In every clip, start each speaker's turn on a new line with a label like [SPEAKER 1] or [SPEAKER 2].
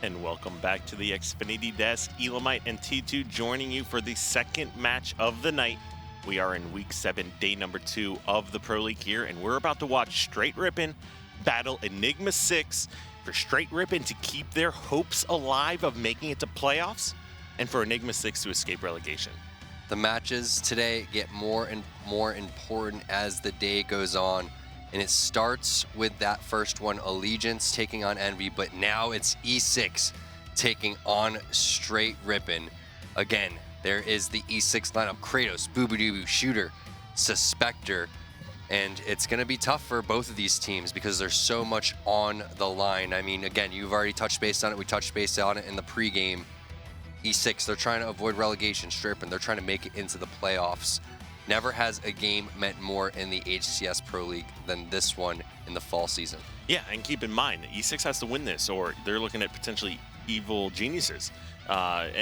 [SPEAKER 1] And welcome back to the Xfinity Desk. Elamite and T2 joining you for the second match of the night. We are in Week 7, day number 2 of the Pro League here, and we're about to watch Str8 Rippin battle Enigma6 for Str8 Rippin to keep their hopes alive of making it to playoffs, and for Enigma6 to escape relegation.
[SPEAKER 2] The matches today get more and more important as the day goes on. And it starts with that first one, Allegiance taking on Envy, but now it's E6 taking on Str8 Rippin. Again, there is the E6 lineup, Kratos, Boobadoo, Shooter, Suspector, and it's going to be tough for both of these teams because there's so much on the line. I mean, again, you've already touched base on it. We touched base on it in the pregame. E6, they're trying to avoid relegation. Str8 Rippin, they're trying to make it into the playoffs. Never has a game meant more in the HCS Pro League than this one in the fall season. Yeah,
[SPEAKER 1] and keep in mind, E6 has to win this, or they're looking at potentially Evil Geniuses.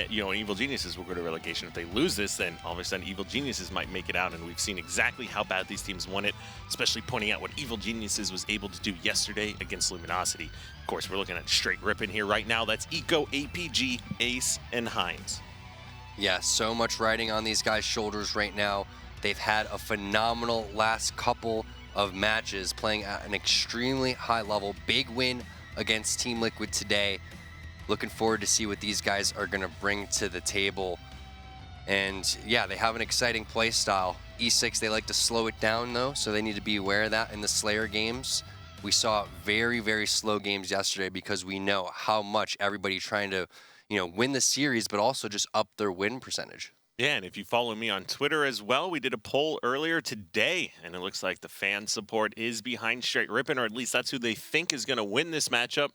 [SPEAKER 1] Evil Geniuses will go to relegation. If they lose this, then all of a sudden Evil Geniuses might make it out, and we've seen exactly how bad these teams won it, especially pointing out what Evil Geniuses was able to do yesterday against Luminosity. Of course, we're looking at Str8 Rippin here right now. That's Eco, APG, Ace, and Hines.
[SPEAKER 2] Yeah, so much riding on these guys' shoulders right now. They've had a phenomenal last couple of matches, playing at an extremely high level. Big win against Team Liquid today. Looking forward to see what these guys are going to bring to the table. And yeah, they have an exciting play style. E6, they like to slow it down though, so they need to be aware of that in the Slayer games. We saw very, very slow games yesterday because we know how much everybody's trying to, win the series, but also just up their win percentage.
[SPEAKER 1] Yeah, and if you follow me on Twitter as well, we did a poll earlier today, and it looks like the fan support is behind Str8 Rippin, or at least that's who they think is going to win this matchup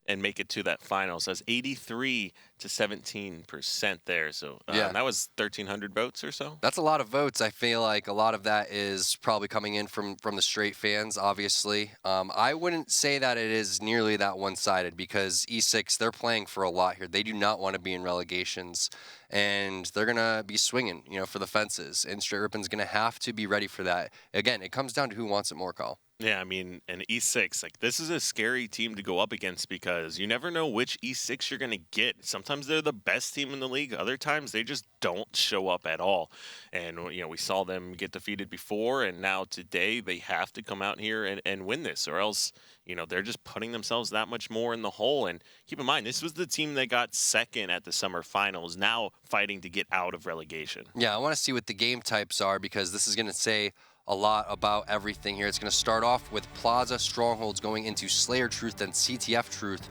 [SPEAKER 1] and make it to that final. So that's 83 to 17% there. So
[SPEAKER 2] yeah,
[SPEAKER 1] that was 1,300 votes or so.
[SPEAKER 2] That's a lot of votes. I feel like a lot of that is probably coming in from the Str8 fans, obviously. I wouldn't say that it is nearly that one-sided because E6, they're playing for a lot here. They do not want to be in relegations, and they're going to be swinging, for the fences. And Str8 Rippin's going to have to be ready for that. Again, it comes down to who wants it more, Kyle.
[SPEAKER 1] Yeah, I mean, an E6, this is a scary team to go up against because you never know which E6 you're going to get. Sometimes they're the best team in the league. Other times they just don't show up at all. And, we saw them get defeated before, and now today they have to come out here and win this, or else, they're just putting themselves that much more in the hole. And keep in mind, this was the team that got second at the summer finals, now fighting to get out of relegation.
[SPEAKER 2] Yeah, I want to see what the game types are because this is going to say a lot about everything here. It's going to start off with Plaza, Strongholds going into Slayer Truth, then CTF Truth,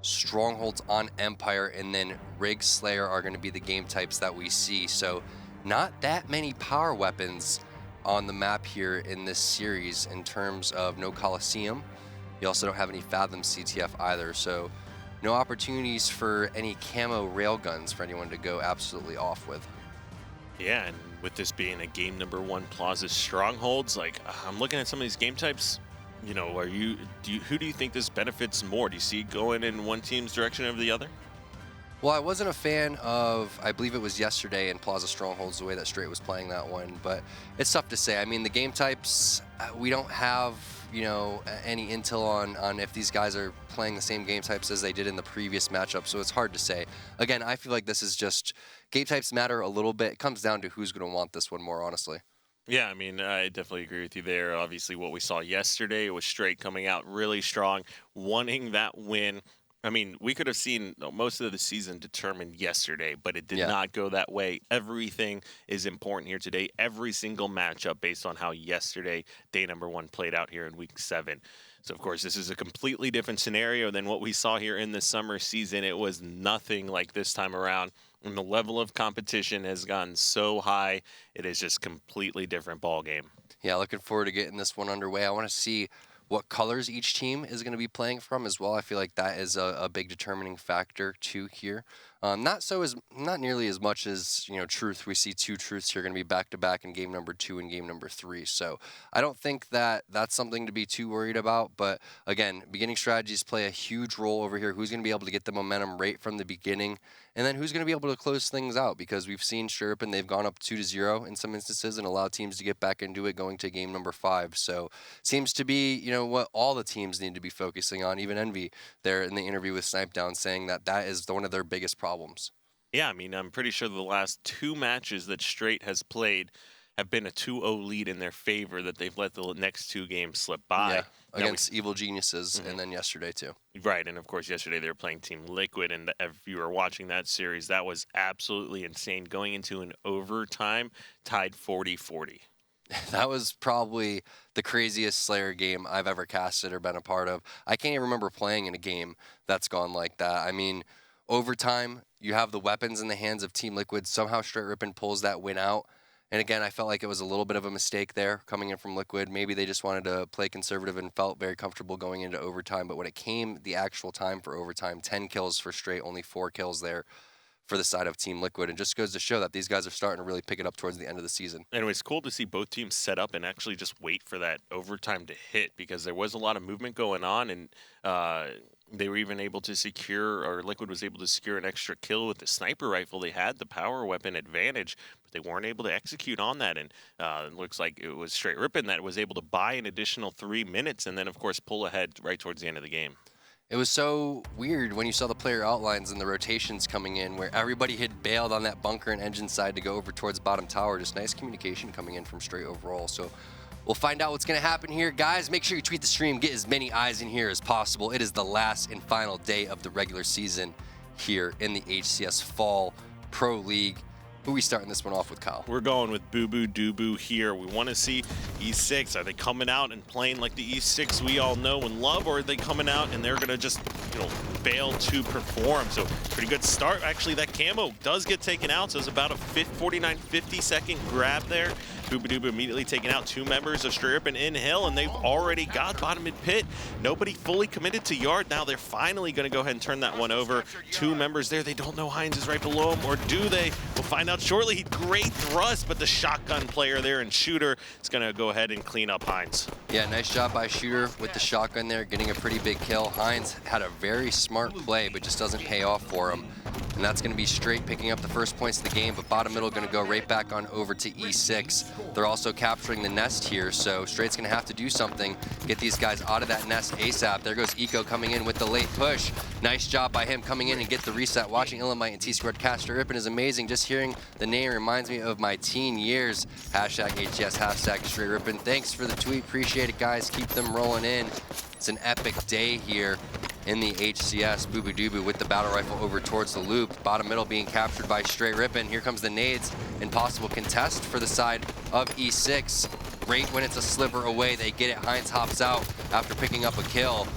[SPEAKER 2] Strongholds on Empire, and then Rig Slayer are going to be the game types that we see. So not that many power weapons on the map here in this series in terms of no Coliseum. You also don't have any Fathom CTF either. So no opportunities for any camo railguns for anyone to go absolutely off with.
[SPEAKER 1] Yeah, and with this being a game number 1 Plaza Strongholds, I'm looking at some of these game types. Who do you think this benefits more? Do you see it going in one team's direction over the other?
[SPEAKER 2] Well, I wasn't a fan of, I believe it was yesterday in Plaza Strongholds, the way that Str8 was playing that one, but it's tough to say. I mean, the game types, we don't have, any intel on if these guys are playing the same game types as they did in the previous matchup, so it's hard to say. Again, I feel like this is just, game types matter a little bit. It comes down to who's going to want this one more, honestly.
[SPEAKER 1] Yeah, I mean, I definitely agree with you there. Obviously, what we saw yesterday was Str8 coming out really strong, wanting that win. I mean, we could have seen most of the season determined yesterday, but it did not go that way. Everything is important here today. Every single matchup based on how yesterday, day number 1, played out here in Week 7. So, of course, this is a completely different scenario than what we saw here in the summer season. It was nothing like this time around. And the level of competition has gone so high, it is just completely different ball game.
[SPEAKER 2] Yeah, looking forward to getting this one underway. I want to see what colors each team is going to be playing from as well. I feel like that is a big determining factor too here. Not nearly as much as Truth. We see 2 Truths here going to be back to back in game number 2 and game number 3. So I don't think that that's something to be too worried about. But again, beginning strategies play a huge role over here. Who's going to be able to get the momentum right from the beginning, and then who's going to be able to close things out? Because we've seen Str8 Rippin, they've gone up 2-0 in some instances and allowed teams to get back into it going to game number 5. So seems to be know what all the teams need to be focusing on. Even Envy there in the interview with Snipe Down saying that that is one of their biggest problems.
[SPEAKER 1] Yeah, I mean, I'm pretty sure the last 2 matches that Str8 has played have been a 2-0 lead in their favor, that they've let the next 2 games slip by.
[SPEAKER 2] Yeah, against Evil Geniuses,
[SPEAKER 1] Mhm.
[SPEAKER 2] and then yesterday too.
[SPEAKER 1] Right, and of course yesterday they were playing Team Liquid, and if you were watching that series, that was absolutely insane. Going into an overtime, tied 40-40.
[SPEAKER 2] That was probably the craziest Slayer game I've ever casted or been a part of. I can't even remember playing in a game that's gone like that. I mean, overtime, you have the weapons in the hands of Team Liquid. Somehow Str8 Rippin pulls that win out. And again, I felt like it was a little bit of a mistake there coming in from Liquid. Maybe they just wanted to play conservative and felt very comfortable going into overtime. But when it came the actual time for overtime, 10 kills for Str8, only 4 kills there for the side of Team Liquid. And just goes to show that these guys are starting to really pick it up towards the end of the season.
[SPEAKER 1] And it was cool to see both teams set up and actually just wait for that overtime to hit, because there was a lot of movement going on, and they were even able to secure, or Liquid was able to secure an extra kill with the sniper rifle. They had the power weapon advantage, but they weren't able to execute on that. And it looks like it was Str8 Rippin that was able to buy an additional 3 minutes and then, of course, pull ahead right towards the end of the game.
[SPEAKER 2] It was so weird when you saw the player outlines and the rotations coming in where everybody had bailed on that bunker and engine side to go over towards bottom tower. Just nice communication coming in from Str8 overall. So we'll find out what's going to happen here. Guys, make sure you tweet the stream. Get as many eyes in here as possible. It is the last and final day of the regular season here in the HCS Fall Pro League. Who are we starting this one off with, Kyle?
[SPEAKER 1] We're going with Boo Boo Doo Boo here. We want to see E6. Are they coming out and playing like the E6 we all know and love, or are they coming out and they're going to just, fail to perform? So pretty good start. Actually, that camo does get taken out, so it's about a 49-50-second grab there. Boo Boo Doo Boo immediately taking out 2 members of Str8 Rippin in Hill, and they've already got bottom mid pit. Nobody fully committed to yard. Now they're finally going to go ahead and turn that one over. 2 members there. They don't know Heinz is right below them, or do they? We'll find out shortly. Great thrust, but the shotgun player there and Shooter is going to go ahead and clean up Heinz.
[SPEAKER 2] Yeah, nice job by Shooter with the shotgun there, getting a pretty big kill. Heinz had a very smart play, but just doesn't pay off for him. And that's going to be Str8 picking up the first points of the game, but bottom middle going to go right back on over to E6. They're also capturing the nest here, so Str8's going to have to do something, get these guys out of that nest ASAP. There goes Eco coming in with the late push. Nice job by him coming in and get the reset. Watching Illimite and T-Squared cast Str8 Rippin is amazing. Just hearing the name reminds me of my teen years. Hashtag HCS, hashtag Str8 Rippin. Thanks for the tweet. Appreciate it, guys. Keep them rolling in. It's an epic day here in the HCS. Boo Boo Doo Boo with the battle rifle over towards the loop. Bottom middle being captured by Str8 Rippin. Here comes the nades. Impossible contest for the side of E6. Right when it's a sliver away, they get it. Heinz hops out after picking up a kill.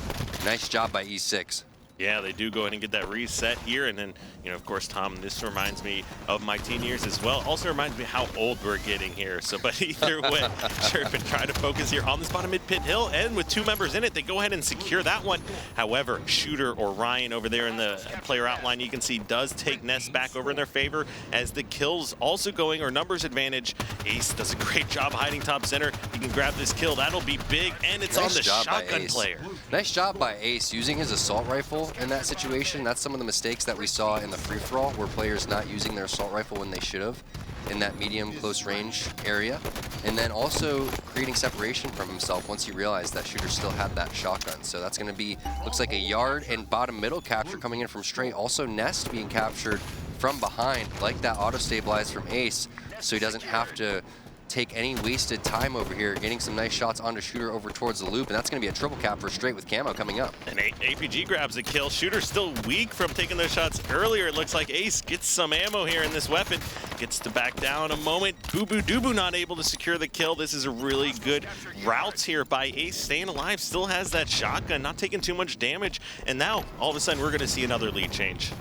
[SPEAKER 2] Nice job by E6.
[SPEAKER 1] Yeah, they do go ahead and get that reset here. And then, of course, Tom, this reminds me of my teen years as well. Also reminds me how old we're getting here. So, but either way, Str8 Rippin trying to focus here on this bottom mid pit hill. And with 2 members in it, they go ahead and secure that one. However, Shooter or Ryan over there in the player outline, you can see, does take Nest back over in their favor as the kills also going, or numbers advantage. Ace does a great job hiding top center. He can grab this kill. That'll be big. And it's
[SPEAKER 2] Nice
[SPEAKER 1] on the
[SPEAKER 2] job by
[SPEAKER 1] shotgun
[SPEAKER 2] Ace.
[SPEAKER 1] player.
[SPEAKER 2] Nice job by Ace using his assault rifle in that situation. That's some of the mistakes that we saw in the free-for-all, where players not using their assault rifle when they should have in that medium close range area, and then also creating separation from himself once he realized that Shooter still had that shotgun. So that's going to be, looks like a yard and bottom middle capture coming in from Str8. Also Nest being captured from behind, like that auto stabilize from Ace, so he doesn't have to take any wasted time over here, getting some nice shots onto Shooter over towards the loop, and that's going to be a triple cap for Str8 with camo coming up.
[SPEAKER 1] And APG grabs a kill. Shooter's still weak from taking those shots earlier. It looks like Ace gets some ammo here in this weapon. Gets to back down a moment. Boo Boo Doo Boo not able to secure the kill. This is a really good route here by Ace. Staying alive, still has that shotgun, not taking too much damage. And now, all of a sudden, we're going to see another lead change.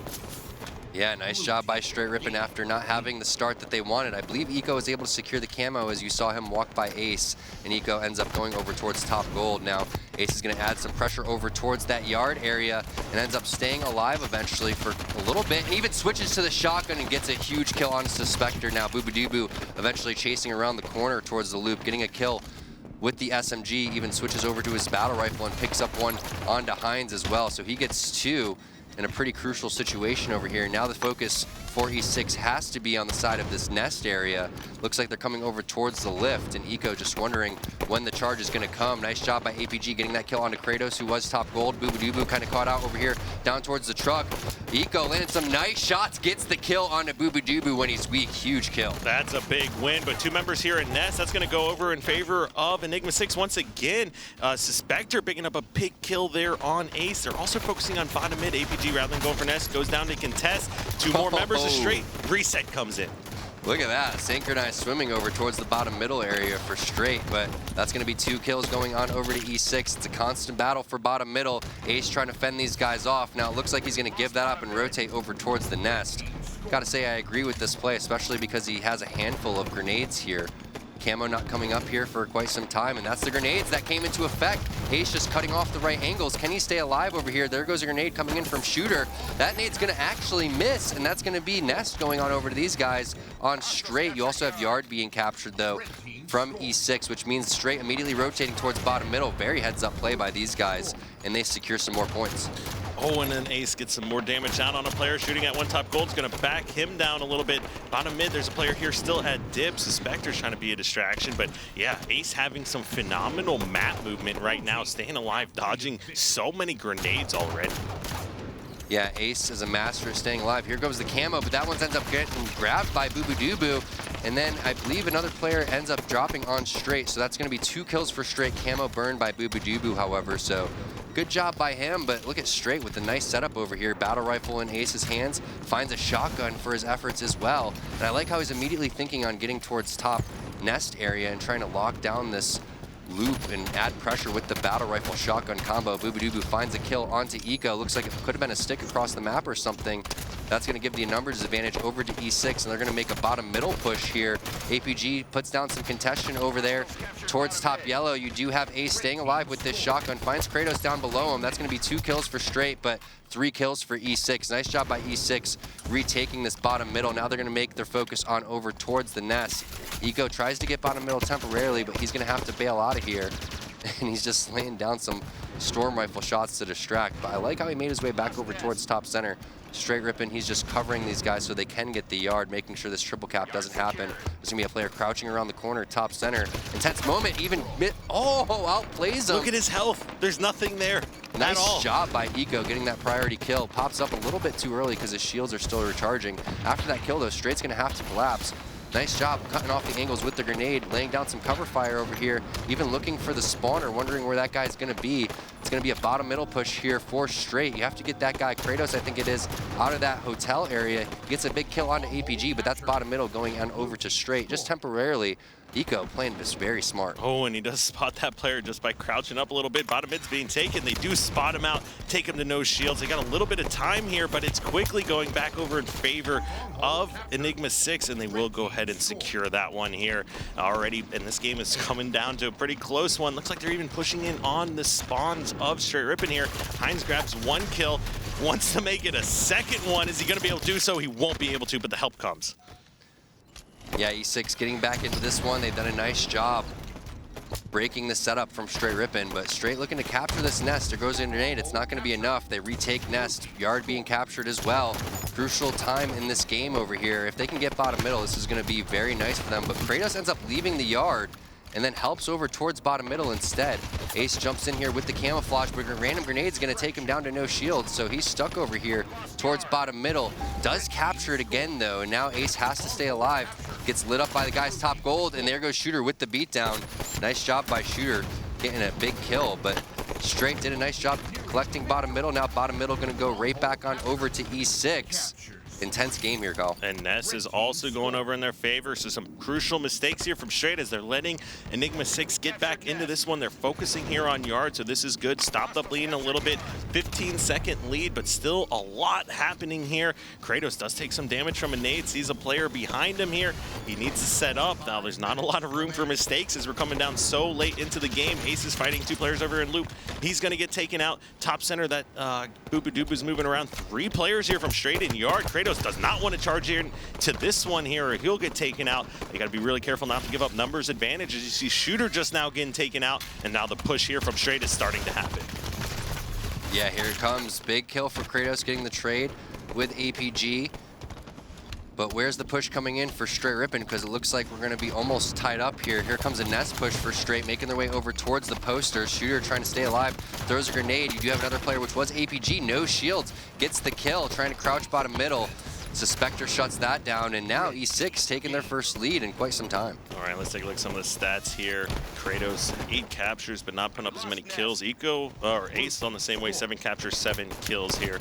[SPEAKER 2] Yeah, nice job by Str8 Rippin after not having the start that they wanted. I believe Eco was able to secure the camo as you saw him walk by Ace, and Eco ends up going over towards top gold. Now, Ace is going to add some pressure over towards that yard area and ends up staying alive eventually for a little bit. He even switches to the shotgun and gets a huge kill on Suspector. Now, Boo Boo Doo Boo eventually chasing around the corner towards the loop, getting a kill with the SMG, even switches over to his battle rifle and picks up one onto Heinz as well. So he gets 2 in a pretty crucial situation over here. Now the focus for E6 has to be on the side of this nest area. Looks like they're coming over towards the lift, and Eco just wondering when the charge is going to come. Nice job by APG getting that kill onto Kratos, who was top gold. Boobadooboo kind of caught out over here down towards the truck. Eco landed some nice shots, gets the kill onto Boobadooboo when he's weak. Huge kill.
[SPEAKER 1] That's a big win, but 2 members here at Nest. That's going to go over in favor of Enigma6 once again. Suspector picking up a big kill there on Ace. They're also focusing on bottom mid. APG rather than going for Nest goes down to contest. 2 more members. A straight reset comes in.
[SPEAKER 2] Look at that, synchronized swimming over towards the bottom middle area for Str8, but that's gonna be 2 kills going on over to E6. It's a constant battle for bottom middle. Ace trying to fend these guys off. Now it looks like he's gonna give that up and rotate over towards the Nest. Gotta say I agree with this play, especially because he has a handful of grenades here. Camo not coming up here for quite some time, and that's the grenades that came into effect. Ace just cutting off the right angles. Can he stay alive over here? There goes a grenade coming in from Shooter. That nade's gonna actually miss, and that's gonna be Nest going on over to these guys on Str8. You also have Yard being captured though from E6, which means Str8 immediately rotating towards bottom middle. Very heads up play by these guys, and they secure some more points.
[SPEAKER 1] Oh, and then Ace gets some more damage down on a player shooting at 1 top gold. It's going to back him down a little bit. Bottom mid, there's a player here still at dip. Suspector's trying to be a distraction, but yeah, Ace having some phenomenal map movement right now, staying alive, dodging so many grenades already.
[SPEAKER 2] Yeah, Ace is a master of staying alive. Here goes the camo, but that one ends up getting grabbed by Boobadooboo. And then I believe another player ends up dropping on Str8. So that's going to be 2 kills for Str8. Camo burned by Boobadooboo, however. So good job by him, but look at Str8 with a nice setup over here. Battle rifle in Ace's hands. Finds a shotgun for his efforts as well. And I like how he's immediately thinking on getting towards top Nest area and trying to lock down this loop and add pressure with the battle rifle shotgun combo. Boobadooboo finds a kill onto Eco. Looks like it could have been a stick across the map or something. That's going to give the numbers advantage over to E6, and they're going to make a bottom middle push here. APG puts down some contention over there towards top yellow. You do have Ace staying alive with this shotgun. Finds Kratos down below him. That's going to be 2 kills for Str8, but 3 kills for E6. Nice job by E6 retaking this bottom middle. Now they're going to make their focus on over towards the Nest. Eco tries to get bottom middle temporarily, but he's going to have to bail out of here. And he's just laying down some storm rifle shots to distract. But I like how he made his way back over towards top center. Str8 Rippin, he's just covering these guys so they can get the yard, making sure this triple cap doesn't happen. There's gonna be a player crouching around the corner, top center. Intense moment, even outplays him.
[SPEAKER 1] Look at his health. There's nothing there at all.
[SPEAKER 2] Nice job by Eco getting that priority kill. Pops up a little bit too early because his shields are still recharging. After that kill though, Str8's gonna have to collapse. Nice job cutting off the angles with the grenade, laying down some cover fire over here, even looking for the spawner, wondering where that guy's gonna be. It's gonna be a bottom middle push here for Str8. You have to get that guy, Kratos I think it is, out of that hotel area. He gets a big kill onto APG, but that's bottom middle going on over to Str8, just temporarily. Eco playing this very smart.
[SPEAKER 1] Oh, and he does spot that player just by crouching up a little bit. Bottom mid's being taken. They do spot him out, take him to no shields. They got a little bit of time here, but it's quickly going back over in favor of Enigma6, and they will go ahead and secure that one here already. And this game is coming down to a pretty close one. Looks like they're even pushing in on the spawns of Str8 Rippin here. Hines grabs 1 kill, wants to make it a second one. Is he going to be able to do so? He won't be able to, but the help comes.
[SPEAKER 2] Yeah, E6 getting back into this one. They've done a nice job breaking the setup from Str8 Rippin, but Str8 looking to capture this Nest. There goes a grenade. It's not going to be enough. They retake Nest. Yard being captured as well. Crucial time in this game over here. If they can get bottom middle, this is going to be very nice for them, but Kratos ends up leaving the Yard and then helps over towards bottom middle instead. Ace jumps in here with the camouflage, but a random grenade's gonna take him down to no shield, so he's stuck over here towards bottom middle. Does capture it again though, and now Ace has to stay alive. Gets lit up by the guy's top gold, and there goes Shooter with the beatdown. Nice job by Shooter, getting a big kill, but Str8 did a nice job collecting bottom middle. Now bottom middle gonna go right back on over to E6. Intense game here, Kyle.
[SPEAKER 1] And Ness is also going over in their favor, so some crucial mistakes here from Str8 as they're letting Enigma6 get back into this one. They're focusing here on Yard, so this is good. Stopped up leading a little bit, 15-second lead, but still a lot happening here. Kratos does take some damage from a nade, sees a player behind him here. He needs to set up. Now there's not a lot of room for mistakes as we're coming down so late into the game. Ace is fighting 2 players over in loop. He's gonna get taken out. Top center, that Boobadooboo's moving around. 3 players here from Str8 in Yard. Kratos does not want to charge in to this one here or he'll get taken out. They got to be really careful not to give up numbers advantage as you see Shooter just now getting taken out, and now the push here from Str8 is starting to happen.
[SPEAKER 2] Yeah, here it comes. Big kill for Kratos getting the trade with APG. But where's the push coming in for Str8 Rippin? Because it looks like we're going to be almost tied up here. Here comes a nest push for Str8, making their way over towards the poster. Shooter trying to stay alive, throws a grenade. You do have another player, which was APG, no shields, gets the kill, trying to crouch bottom middle. Suspector shuts that down, and now E6 taking their first lead in quite some time.
[SPEAKER 1] All right, let's take a look at some of the stats here. Kratos, 8 captures, but not putting up as many kills. Ace on the same way, 7 captures, 7 kills here.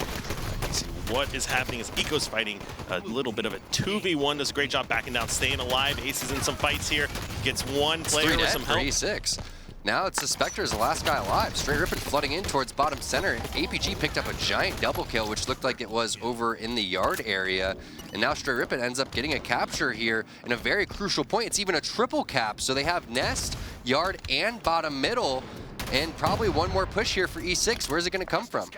[SPEAKER 1] See what is happening is Eco's fighting a little bit of a 2v1. Does a great job backing down, staying alive. Ace is in some fights here. Gets one player with some help.
[SPEAKER 2] E6. Now it's Suspector as the last guy alive. Str8 Rippin flooding in towards bottom center. APG picked up a giant double kill, which looked like it was over in the yard area. And now Str8 Rippin ends up getting a capture here in a very crucial point. It's even a triple cap. So they have nest, yard, and bottom middle. And probably one more push here for E6. Where's it going to come from?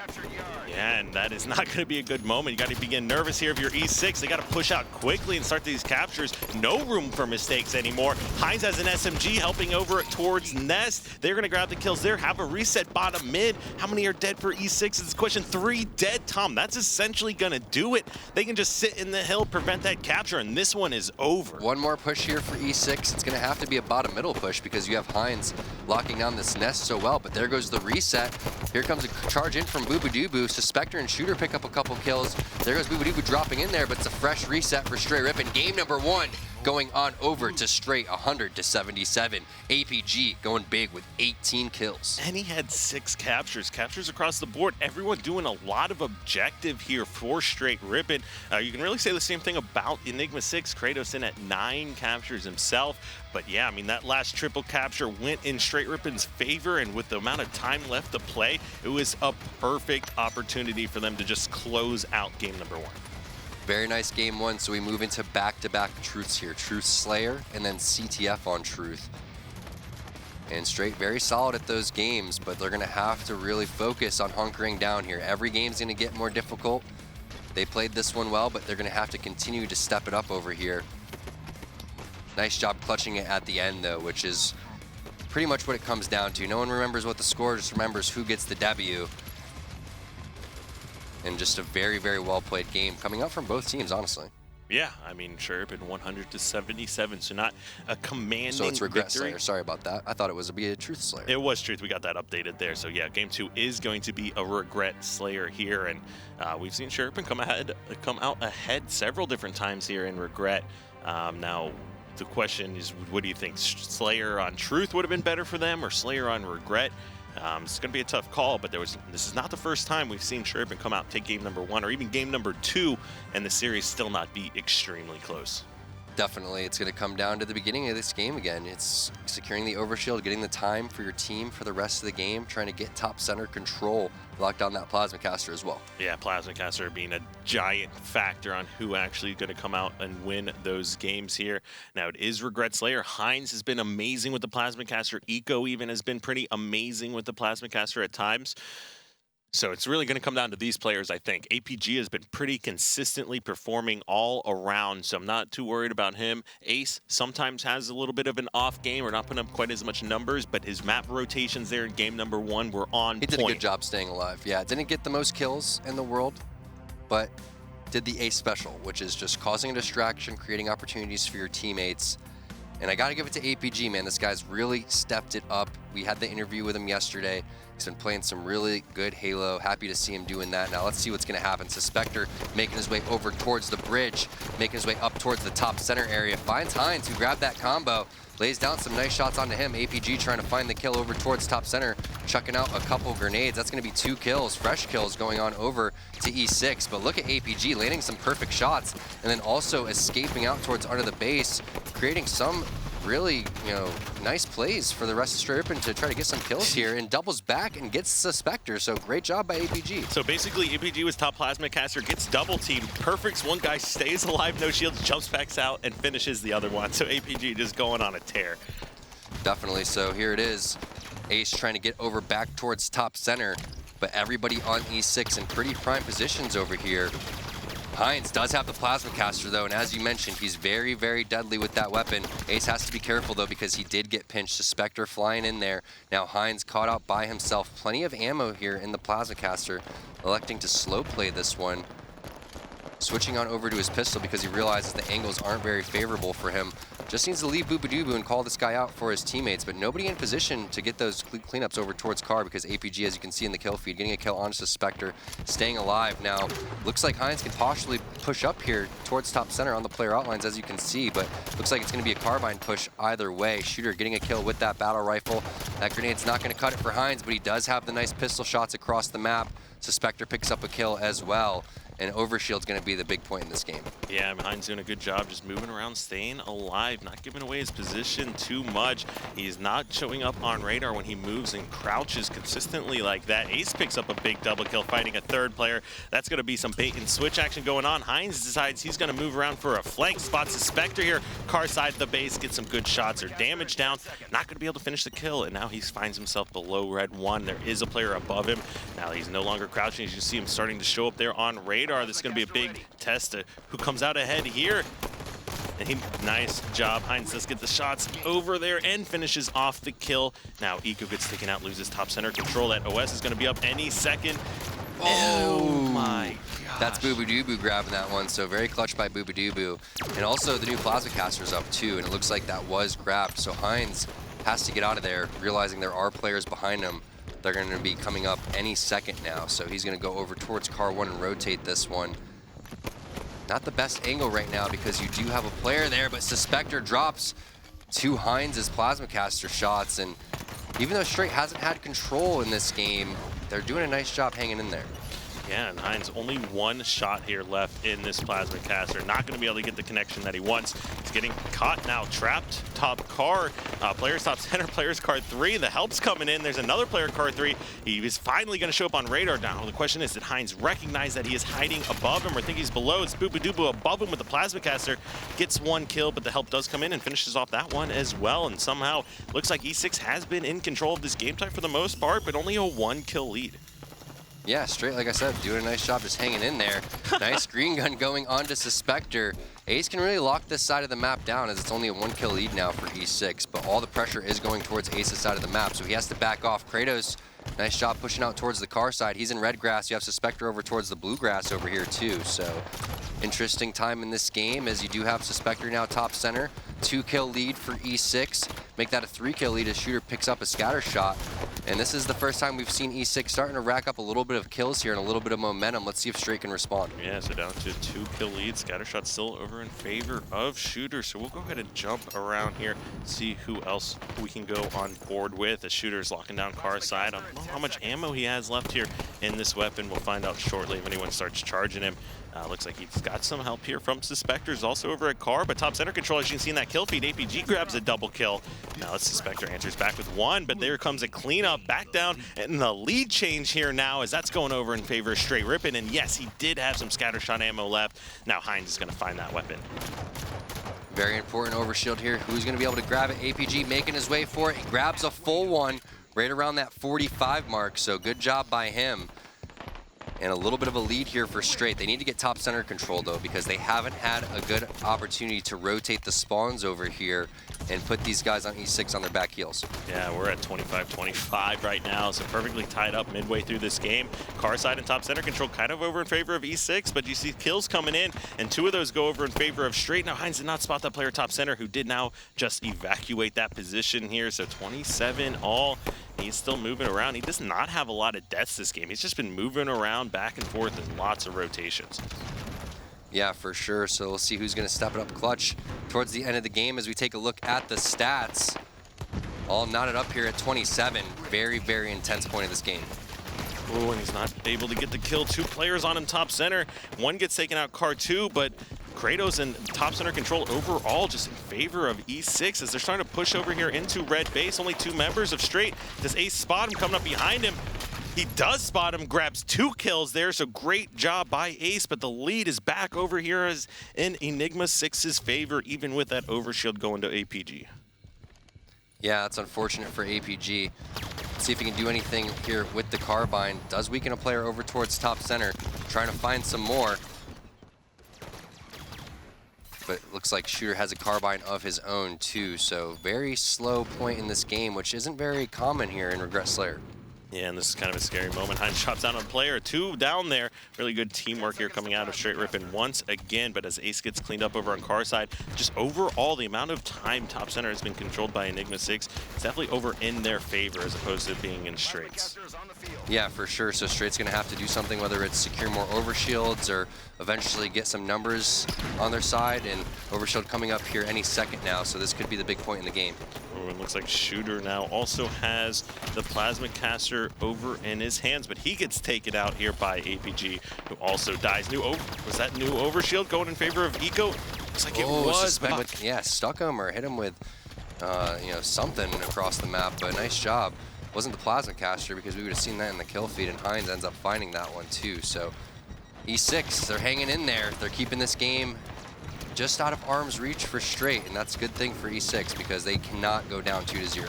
[SPEAKER 1] Yeah, and that is not going to be a good moment. You got to begin nervous here if you're E6. They got to push out quickly and start these captures. No room for mistakes anymore. Heinz has an SMG helping over towards Nest. They're going to grab the kills there, have a reset bottom mid. How many are dead for E6 is the question. 3 dead, Tom. That's essentially going to do it. They can just sit in the hill, prevent that capture, and this one is over.
[SPEAKER 2] One more push here for E6. It's going to have to be a bottom middle push because you have Heinz locking down this Nest so well, but there goes the reset. Here comes a charge in from Boobadooboo. Suspector and Shooter pick up a couple kills. There goes Boobadooboo dropping in there, but it's a fresh reset for Str8 Rippin. Game number 1 going on over to Str8, 100-77. APG going big with 18 kills.
[SPEAKER 1] And he had 6 captures. Captures across the board. Everyone doing a lot of objective here for Str8 Rippin. You can really say the same thing about Enigma6. Kratos in at 9 captures himself. But yeah, I mean, that last triple capture went in Str8 Rippin's favor, and with the amount of time left to play, it was a perfect opportunity for them to just close out game number 1.
[SPEAKER 2] Very nice game 1, so we move into back-to-back truths here. Truth Slayer and then CTF on Truth. And Str8 very solid at those games, but they're going to have to really focus on hunkering down here. Every game's going to get more difficult. They played this one well, but they're going to have to continue to step it up over here. Nice job clutching it at the end, though, which is pretty much what it comes down to. No one remembers what the score, just remembers who gets the W. And just a very, very well-played game coming out from both teams, honestly.
[SPEAKER 1] Yeah, I mean, sure, been 100-77, so not a commanding
[SPEAKER 2] So it's Regret
[SPEAKER 1] victory.
[SPEAKER 2] Slayer, sorry about that. I thought it was be a Truth Slayer.
[SPEAKER 1] It was Truth, we got that updated there. So yeah, game 2 is going to be a Regret Slayer here, and we've seen Sherpin come out ahead several different times here in Regret. Now, the question is, what do you think? Slayer on Truth would have been better for them, or Slayer on Regret? It's going to be a tough call, but this is not the first time we've seen Sherpin come out, take game number 1, or even game number 2, and the series still not be extremely close.
[SPEAKER 2] Definitely, it's going to come down to the beginning of this game again. It's securing the overshield, getting the time for your team for the rest of the game, trying to get top center control, lock down that Plasma Caster as well. Yeah,
[SPEAKER 1] Plasma Caster being a giant factor on who actually going to come out and win those games here. Now, it is Regret Slayer. Heinz has been amazing with the Plasma Caster. Eco even has been pretty amazing with the Plasma Caster at times. So it's really going to come down to these players, I think. APG has been pretty consistently performing all around, so I'm not too worried about him. Ace sometimes has a little bit of an off game or not putting up quite as much numbers, but his map rotations there in game number 1 were on point.
[SPEAKER 2] He did a good job staying alive. Yeah, didn't get the most kills in the world, but did the Ace special, which is just causing a distraction, creating opportunities for your teammates. And I got to give it to APG, man. This guy's really stepped it up. We had the interview with him yesterday. He's been playing some really good Halo. Happy to see him doing that. Now let's see what's going to happen. Suspector making his way over towards the bridge, making his way up towards the top center area. Finds Heinz, who grabbed that combo. Lays down some nice shots onto him. APG trying to find the kill over towards top center, chucking out a couple grenades. That's going to be 2 kills, fresh kills going on over to E6. But look at APG landing some perfect shots and then also escaping out towards under the base, creating some really, nice plays for the rest of Str8 Rippin to try to get some kills here, and doubles back and gets Suspector. So great job by APG.
[SPEAKER 1] So basically, APG was top Plasma Caster, gets double teamed, perfects one guy, stays alive, no shields, jumps back out, and finishes the other one. So APG just going on a tear.
[SPEAKER 2] Definitely. So here it is. Ace trying to get over back towards top center, but everybody on E6 in pretty prime positions over here. Heinz does have the Plasma Caster, though, and as you mentioned, he's very, very deadly with that weapon. Ace has to be careful, though, because he did get pinched. Suspector flying in there. Now Heinz caught out by himself. Plenty of ammo here in the Plasma Caster, electing to slow play this one. switching on over to his pistol because he realizes the angles aren't very favorable for him. Just needs to leave Boobadooboo and call this guy out for his teammates, but nobody in position to get those cleanups over towards Car because APG, as you can see in the kill feed, getting a kill onto Spectre, staying alive. Now, looks like Heinz can possibly push up here towards top center on the player outlines, as you can see, but looks like it's going to be a carbine push either way. Shooter getting a kill with that battle rifle. That grenade's not going to cut it for Heinz, but he does have the nice pistol shots across the map. So Spectre picks up a kill as well. And Overshield's going to be the big point in this game.
[SPEAKER 1] Yeah, Heinz doing a good job just moving around, staying alive, not giving away his position too much. He's not showing up on radar when he moves and crouches consistently like that. Ace picks up a big double kill fighting a third player. That's going to be some bait and switch action going on. Heinz decides he's going to move around for a flank, spots the Spectre here. Car side the base, gets some good shots or damage down. Not going to be able to finish the kill, and now he finds himself below red 1. There is a player above him. Now he's no longer crouching. As you see him starting to show up there on radar. This is going to be a big test of who comes out ahead here. And nice job. Heinz does get the shots over there and finishes off the kill. Now Eco gets taken out, loses top center control. That OS is going to be up any second. Oh my gosh.
[SPEAKER 2] That's Boobadooboo grabbing that one, so very clutch by Boobadooboo. And also the new Plaza caster's up too, and it looks like that was grabbed. So Heinz has to get out of there, realizing there are players behind him. They're going to be coming up any second now, so he's going to go over towards car 1 and rotate this one. Not the best angle right now because you do have a player there, but Spectre drops to Heinz's plasma caster shots, and even though Str8 hasn't had control in this game, they're doing a nice job hanging in there.
[SPEAKER 1] Yeah, and Heinz only one shot here left in this plasma caster. Not going to be able to get the connection that he wants. He's getting caught now, trapped top car. Players top center, players car 3. The help's coming in. There's another player car 3. He is finally going to show up on radar now. The question is, did Heinz recognize that he is hiding above him or think he's below? It's Boobadooboo above him with the plasma caster. Gets one kill, but the help does come in and finishes off that one as well. And somehow, looks like E6 has been in control of this game type for the most part, but only a 1-kill lead.
[SPEAKER 2] Yeah, Str8, like I said, doing a nice job just hanging in there. Nice green gun going onto Spectre. Ace can really lock this side of the map down as it's only a 1-kill lead now for E6, but all the pressure is going towards Ace's side of the map, so he has to back off. Kratos, nice job pushing out towards the car side. He's in red grass. You have Spectre over towards the blue grass over here too, so interesting time in this game as you do have Spectre now top center. 2-kill lead for E6. Make that a 3-kill lead as Shooter picks up a scatter shot. And this is the first time we've seen E6 starting to rack up a little bit of kills here and a little bit of momentum. Let's see if Str8 can respond.
[SPEAKER 1] Yeah, so down to a 2-kill lead. Scattershot still over in favor of Shooter. So we'll go ahead and jump around here, see who else we can go on board with. As Shooter's locking down car side. I don't know how much ammo he has left here in this weapon. We'll find out shortly if anyone starts charging him. Looks like he's got some help here from Spectre's also over at car, but top center control, as you can see in that kill feed, APG grabs a double kill. Now it's Spectre answers back with 1, but there comes a cleanup back down, and the lead change here now as that's going over in favor of Str8 Rippin, and yes, he did have some scattershot ammo left. Now Heinz is going to find that weapon.
[SPEAKER 2] Very important overshield here. Who's going to be able to grab it? APG making his way for it. He grabs a full one right around that 45 mark, so good job by him. And a little bit of a lead here for Str8. They need to get top center control though, because they haven't had a good opportunity to rotate the spawns over here and put these guys on E6 on their back heels.
[SPEAKER 1] Yeah, we're at 25-25 right now, so perfectly tied up midway through this game. Car side and top center control kind of over in favor of E6, but you see kills coming in, and 2 of those go over in favor of Str8. Now Heinz did not spot that player top center, who did now just evacuate that position here, so 27 all. He's still moving around. He does not have a lot of deaths this game. He's just been moving around back and forth in lots of rotations.
[SPEAKER 2] Yeah, for sure. So we'll see who's going to step it up clutch towards the end of the game as we take a look at the stats. All knotted up here at 27. Very, very intense point of this game.
[SPEAKER 1] Oh, and he's not able to get the kill. 2 players on him top center. 1 gets taken out car 2, but Kratos and top center control overall just in favor of E6 as they're starting to push over here into red base. Only 2 members of Str8. Does Ace spot him coming up behind him? He does spot him, grabs 2 kills there, so great job by Ace, but the lead is back over here as in Enigma6's favor, even with that overshield going to APG.
[SPEAKER 2] Yeah, it's unfortunate for APG. Let's see if he can do anything here with the carbine. Does weaken a player over towards top center, trying to find some more. But it looks like Shooter has a carbine of his own too, so very slow point in this game, which isn't very common here in Regret Slayer.
[SPEAKER 1] Yeah, and this is kind of a scary moment. Hines chops down on a player, 2 down there. Really good teamwork here coming out of Str8 Rippin once again, but as Ace gets cleaned up over on Car side, just overall the amount of time top center has been controlled by Enigma6 is definitely over in their favor as opposed to being in Str8's.
[SPEAKER 2] Yeah, for sure. So Str8's going to have to do something, whether it's secure more overshields or eventually get some numbers on their side, and overshield coming up here any second now, so this could be the big point in the game.
[SPEAKER 1] Oh, it looks like Shooter now also has the plasma caster over in his hands, but he gets taken out here by APG, who also dies. Was that new overshield going in favor of Eco? Looks like it was.
[SPEAKER 2] Yeah, stuck him or hit him with, something across the map. But nice job. Wasn't the plasma caster, because we would have seen that in the kill feed, and Hines ends up finding that one too. So E6, they're hanging in there. They're keeping this game just out of arm's reach for Str8, and that's a good thing for E6 because they cannot go down 2-0.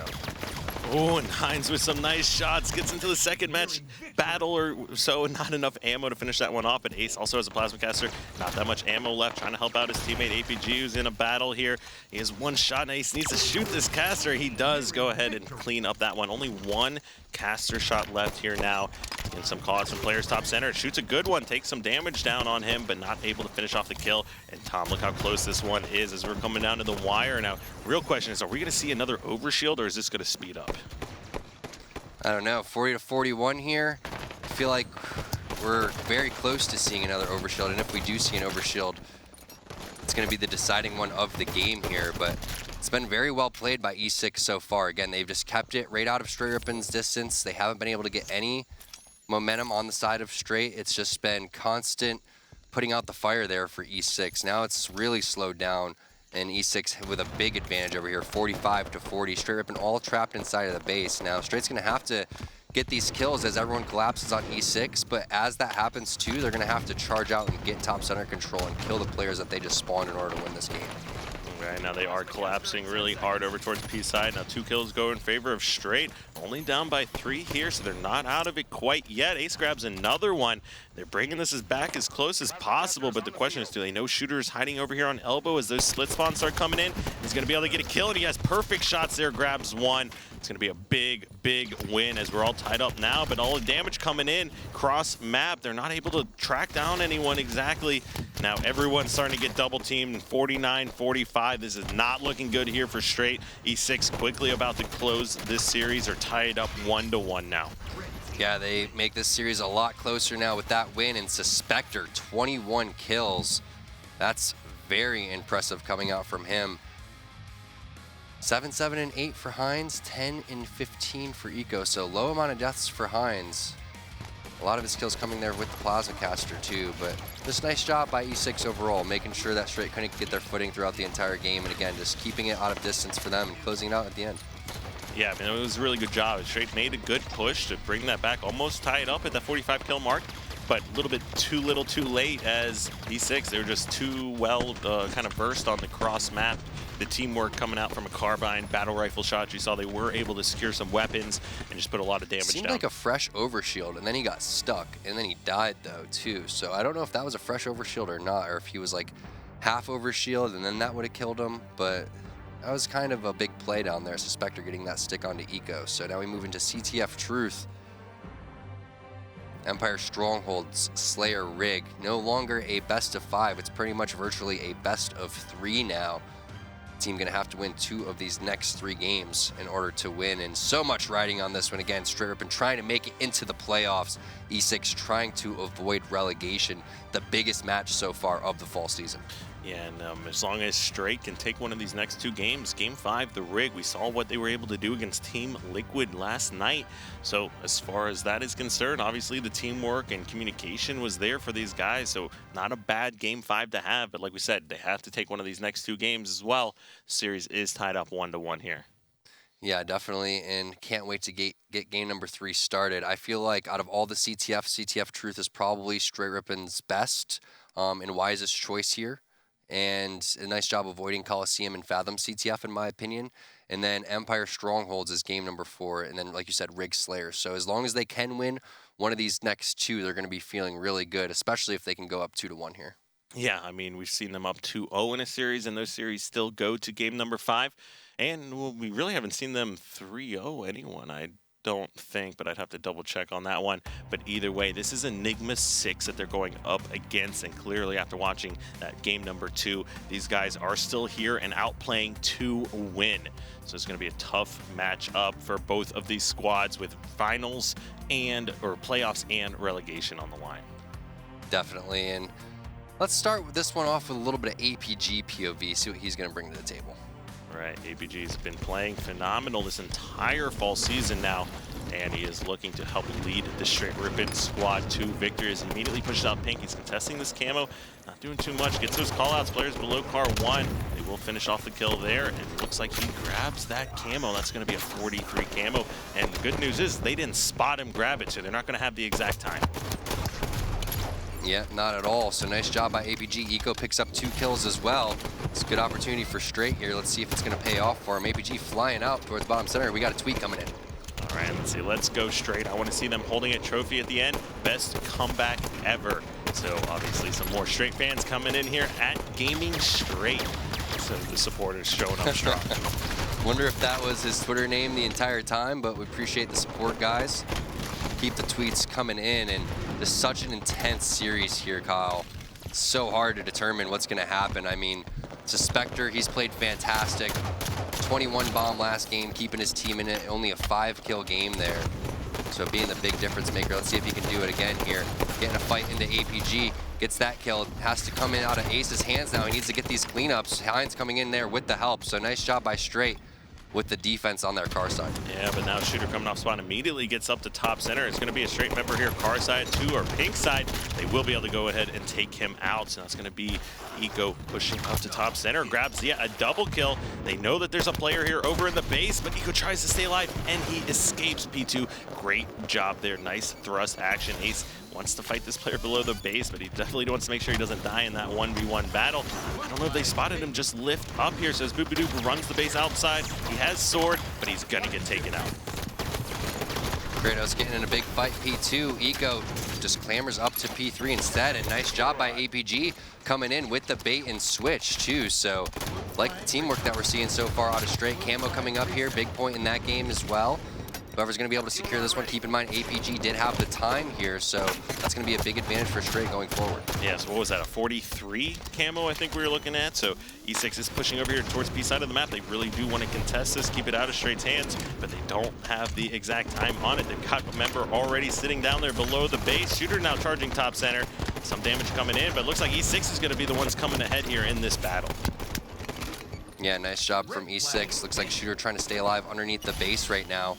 [SPEAKER 1] Oh, and Hines with some nice shots gets into the second match battle or so. Not enough ammo to finish that one off, but Ace also has a plasma caster. Not that much ammo left, trying to help out his teammate APG, who's in a battle here. He has one shot, and Ace needs to shoot this caster. He does go ahead and clean up that one. Only one caster shot left here now. And some calls from players top center. Shoots a good one, takes some damage down on him, but not able to finish off the kill. And Tom, look how close this one is as we're coming down to the wire. Now, real question is, are we going to see another overshield, or is this going to speed up?
[SPEAKER 2] I don't know, 40-41 here. I feel like we're very close to seeing another overshield, and if we do see an overshield, it's going to be the deciding one of the game here. But it's been very well played by E6 so far. Again, they've just kept it right out of Str8 Rippin's distance. They haven't been able to get any momentum on the side of Str8. It's just been constant putting out the fire there for E6. Now it's really slowed down, and E6 with a big advantage over here, 45-40. Str8 Rippin all trapped inside of the base. Now Str8's going to have to get these kills as everyone collapses on E6, but as that happens too, they're going to have to charge out and get top center control and kill the players that they just spawned in order to win this game.
[SPEAKER 1] Okay, now they are collapsing really hard over towards P side. Now 2 kills go in favor of Str8. Only down by 3 here, so they're not out of it quite yet. Ace grabs another one. They're bringing this back as close as possible, but the question is, do they know Shooter is hiding over here on elbow as those split spawns start coming in? He's going to be able to get a kill, and he has perfect shots there, grabs one. It's going to be a big, big win as we're all tied up now, but all the damage coming in cross map. They're not able to track down anyone exactly. Now everyone's starting to get double teamed, 49-45. This is not looking good here for Str8. E6 quickly about to close this series. Are tied up 1-1 now.
[SPEAKER 2] Yeah, they make this series a lot closer now with that win, and Suspector, 21 kills. That's very impressive coming out from him. 7-7-8 for Hines, 10-15 for Eco, so low amount of deaths for Hines. A lot of his kills coming there with the plasma caster too, but just nice job by E6 overall, making sure that Str8 couldn't get their footing throughout the entire game, and again, just keeping it out of distance for them and closing it out at the end.
[SPEAKER 1] Yeah, I mean, it was a really good job. Str8 made a good push to bring that back, almost tie it up at that 45 kill mark, but a little bit too little too late as E6, they were just too well kind of versed on the cross map. The teamwork coming out from a carbine, battle rifle shots, you saw they were able to secure some weapons and just put a lot of damage down.
[SPEAKER 2] Seemed like a fresh overshield, and then he got stuck, and then he died though too. So I don't know if that was a fresh overshield or not, or if he was like half overshield and then that would have killed him, but that was kind of a big play down there, Suspector getting that stick onto Eco. So now we move into CTF Truth. Empire Strongholds, Slayer Rig. No longer a best of 5. It's pretty much virtually a best of 3 now. Team gonna have to win 2 of these next 3 games in order to win, and so much riding on this one. Again, Str8 Rippin trying to make it into the playoffs. E6 trying to avoid relegation, the biggest match so far of the fall season.
[SPEAKER 1] Yeah, and as long as Str8 can take one of these next 2 games, Game 5, the Rig, we saw what they were able to do against Team Liquid last night. So as far as that is concerned, obviously the teamwork and communication was there for these guys. So not a bad Game 5 to have, but like we said, they have to take one of these next 2 games as well. The series is tied up 1-1 here.
[SPEAKER 2] Yeah, definitely, and can't wait to get game number 3 started. I feel like out of all the CTF Truth is probably Str8 Rippin's best and wisest choice here. And a nice job avoiding Coliseum and Fathom CTF in my opinion. And then Empire Strongholds is game number 4, and then like you said, Rig Slayer. So as long as they can win one of these next 2, they're going to be feeling really good, especially if they can go up 2-1 here.
[SPEAKER 1] Yeah, I mean, we've seen them up 2-0 in a series, and those series still go to game number 5. And well, we really haven't seen them 3-0 anyone. I don't think, but I'd have to double check on that one. But either way, this is Enigma6 that they're going up against, and clearly after watching that game number 2, these guys are still here and outplaying to win. So it's going to be a tough match up for both of these squads with finals or playoffs and relegation on the line.
[SPEAKER 2] Definitely, and let's start with this one off with a little bit of APG POV, see what he's going to bring to the table.
[SPEAKER 1] Right, APG's been playing phenomenal this entire fall season now, and he is looking to help lead the Str8 Rippin squad to victory as he immediately pushes out Pink. He's contesting this camo, not doing too much, gets those callouts, players below car 1. They will finish off the kill there, and it looks like he grabs that camo. That's going to be a 43 camo, and the good news is they didn't spot him grab it, so they're not going to have the exact time.
[SPEAKER 2] Yeah, not at all. So nice job by APG. Eco picks up 2 kills as well. It's a good opportunity for Str8 here. Let's see if it's going to pay off for him. APG flying out towards bottom center. We got a tweet coming in.
[SPEAKER 1] All right, let's see. Let's go Str8. I want to see them holding a trophy at the end. Best comeback ever. So obviously some more Str8 fans coming in here at Gaming Str8. So the supporters showing up strong.
[SPEAKER 2] Wonder if that was his Twitter name the entire time, but we appreciate the support, guys. Keep the tweets coming in, and there's such an intense series here, Kyle. It's so hard to determine what's going to happen. I mean, Spectre, he's played fantastic. 21 bomb last game, keeping his team in it. Only a 5-kill game there. So being the big difference maker. Let's see if he can do it again here. Getting a fight into APG. Gets that kill. Has to come in out of Ace's hands now. He needs to get these cleanups. Hines coming in there with the help. So nice job by Str8 with the defense on their car side.
[SPEAKER 1] Yeah, but now Shooter coming off spawn immediately gets up to top center. It's going to be a Str8 member here, car side 2 or pink side. They will be able to go ahead and take him out. So that's going to be Eco pushing up to top center, grabs a double kill. They know that there's a player here over in the base, but Eco tries to stay alive and he escapes P2. Great job there, nice thrust action. Ace wants to fight this player below the base, but he definitely wants to make sure he doesn't die in that 1v1 battle. I don't know if they spotted him just lift up here. So as Boopadoo runs the base outside, he has sword, but he's gonna get taken out.
[SPEAKER 2] Kratos getting in a big fight, P2. Eco just clambers up to P3 instead, and nice job by APG coming in with the bait and switch too. So like the teamwork that we're seeing so far out of Str8. Camo coming up here, big point in that game as well. Whoever's going to be able to secure this one, keep in mind APG did have the time here, so that's going to be a big advantage for Str8 going forward.
[SPEAKER 1] Yeah, so what was that, a 43 camo I think we were looking at? So E6 is pushing over here towards B side of the map. They really do want to contest this, keep it out of Str8's hands, but they don't have the exact time on it. They've got a member already sitting down there below the base. Shooter now charging top center. Some damage coming in, but it looks like E6 is going to be the ones coming ahead here in this battle.
[SPEAKER 2] Yeah, nice job from E6. Looks like Shooter trying to stay alive underneath the base right now.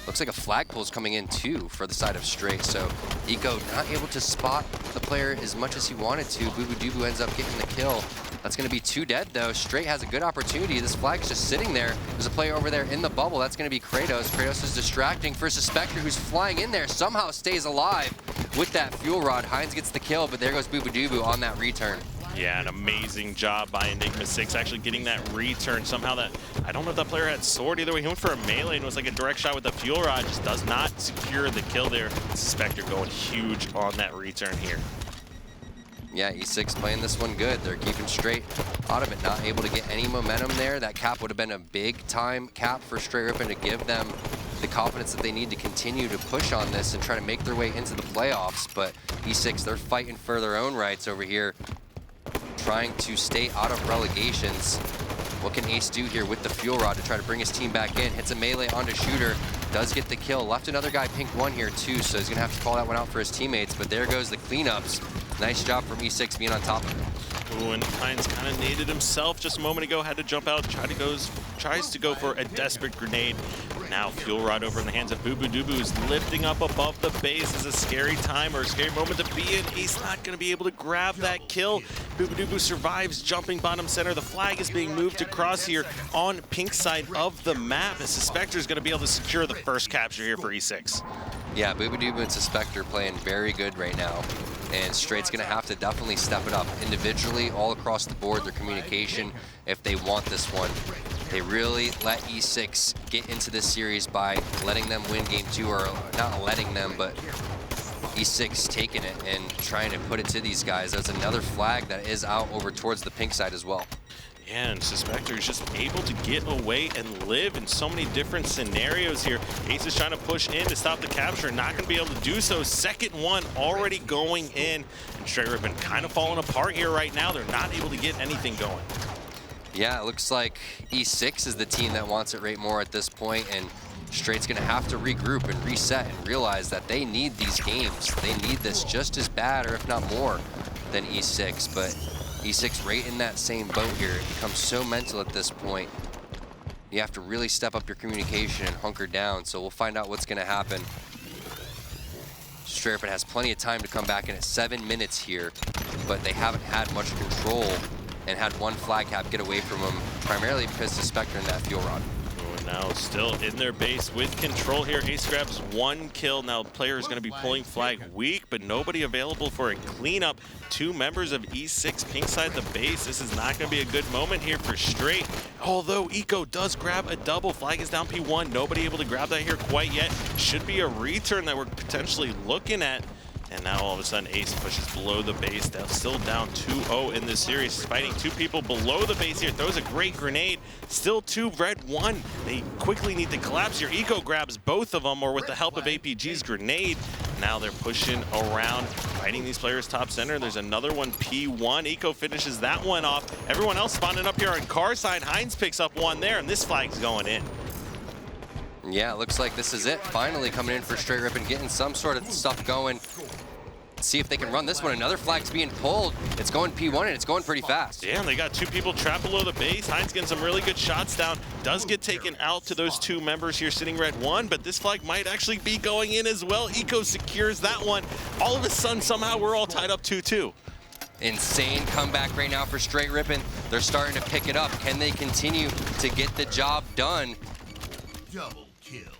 [SPEAKER 2] Looks like a flagpole's coming in too for the side of Str8. So Eco not able to spot the player as much as he wanted to. Boopadoo ends up getting the kill. That's going to be 2 dead though. Str8 has a good opportunity. This flag's just sitting there. There's a player over there in the bubble. That's going to be Kratos. Kratos is distracting for Spectre, who's flying in there. Somehow stays alive with that fuel rod. Hines gets the kill, but there goes Boopadoo on that return.
[SPEAKER 1] Yeah, an amazing job by Enigma6 actually getting that return. Somehow that, I don't know if that player had sword either way. He went for a melee and it was like a direct shot with the fuel rod. Just does not secure the kill there. Spectre going huge on that return here.
[SPEAKER 2] Yeah, E6 playing this one good. They're keeping Str8 out of it, not able to get any momentum there. That cap would have been a big time cap for Str8 Rippin to give them the confidence that they need to continue to push on this and try to make their way into the playoffs. But E6, they're fighting for their own rights over here, trying to stay out of relegations. What can Ace do here with the fuel rod to try to bring his team back in? Hits a melee onto Shooter, does get the kill. Left another guy pink 1 here too, so he's gonna have to call that one out for his teammates, but there goes the cleanups. Nice job from E6 being on top of it.
[SPEAKER 1] Ooh, and Hines kind of naded himself just a moment ago, had to jump out, tries to go for a desperate grenade. Now fuel rod over in the hands of Boopadoo, who's lifting up above the base. Is a scary time or a scary moment to be in. He's not going to be able to grab that kill. Boopadoo survives, jumping bottom center. The flag is being moved across here on pink side of the map, as Spectre is going to be able to secure the first capture here for E6.
[SPEAKER 2] Yeah, Boopadoo and Spectre playing very good right now. And Str8's going to have to definitely step it up individually, all across the board, their communication, if they want this one. They really let E6 get into this series by letting them win game 2, or not letting them, but E6 taking it and trying to put it to these guys. There's another flag that is out over towards the pink side as well.
[SPEAKER 1] And Suspector is just able to get away and live in so many different scenarios here. Ace is trying to push in to stop the capture, not going to be able to do so. Second one already going in. And Str8 Rippin kind of falling apart here right now. They're not able to get anything going.
[SPEAKER 2] Yeah, it looks like E6 is the team that wants it right more at this point, and Str8's gonna have to regroup and reset and realize that they need these games. They need this just as bad, or if not more, than E6, but E6 right in that same boat here. It becomes so mental at this point. You have to really step up your communication and hunker down, so we'll find out what's gonna happen. Str8 has plenty of time to come back in at 7 minutes here, but they haven't had much control and had one flag cap get away from them, primarily because of Spectre and that fuel rod.
[SPEAKER 1] Now still in their base with control here. Ace grabs 1 kill. Now player is going to be pulling flag weak, but nobody available for a cleanup. 2 members of E6 pink side the base. This is not going to be a good moment here for Str8. Although Eco does grab a double. Flag is down P1. Nobody able to grab that here quite yet. Should be a return that we're potentially looking at. And now all of a sudden Ace pushes below the base. They're still down 2-0 in this series. He's fighting 2 people below the base here. Throws a great grenade. Still 2 red 1. They quickly need to collapse here. Eco grabs both of them, or with the help of APG's grenade. Now they're pushing around, fighting these players top center. There's another one, P1. Eco finishes that one off. Everyone else spawning up here on car side. Heinz picks up one there, and this flag's going in.
[SPEAKER 2] Yeah, it looks like this is it. Finally coming in for Str8 Rippin, getting some sort of stuff going. Let's see if they can run this one. Another flag's being pulled. It's going P1 and it's going pretty fast.
[SPEAKER 1] Yeah, and they got 2 people trapped below the base. Heinz getting some really good shots down. Does get taken out to those 2 members here sitting red 1, but this flag might actually be going in as well. Eco secures that one. All of a sudden, somehow we're all tied up 2-2.
[SPEAKER 2] Insane comeback right now for Str8 Rippin. They're starting to pick it up. Can they continue to get the job done?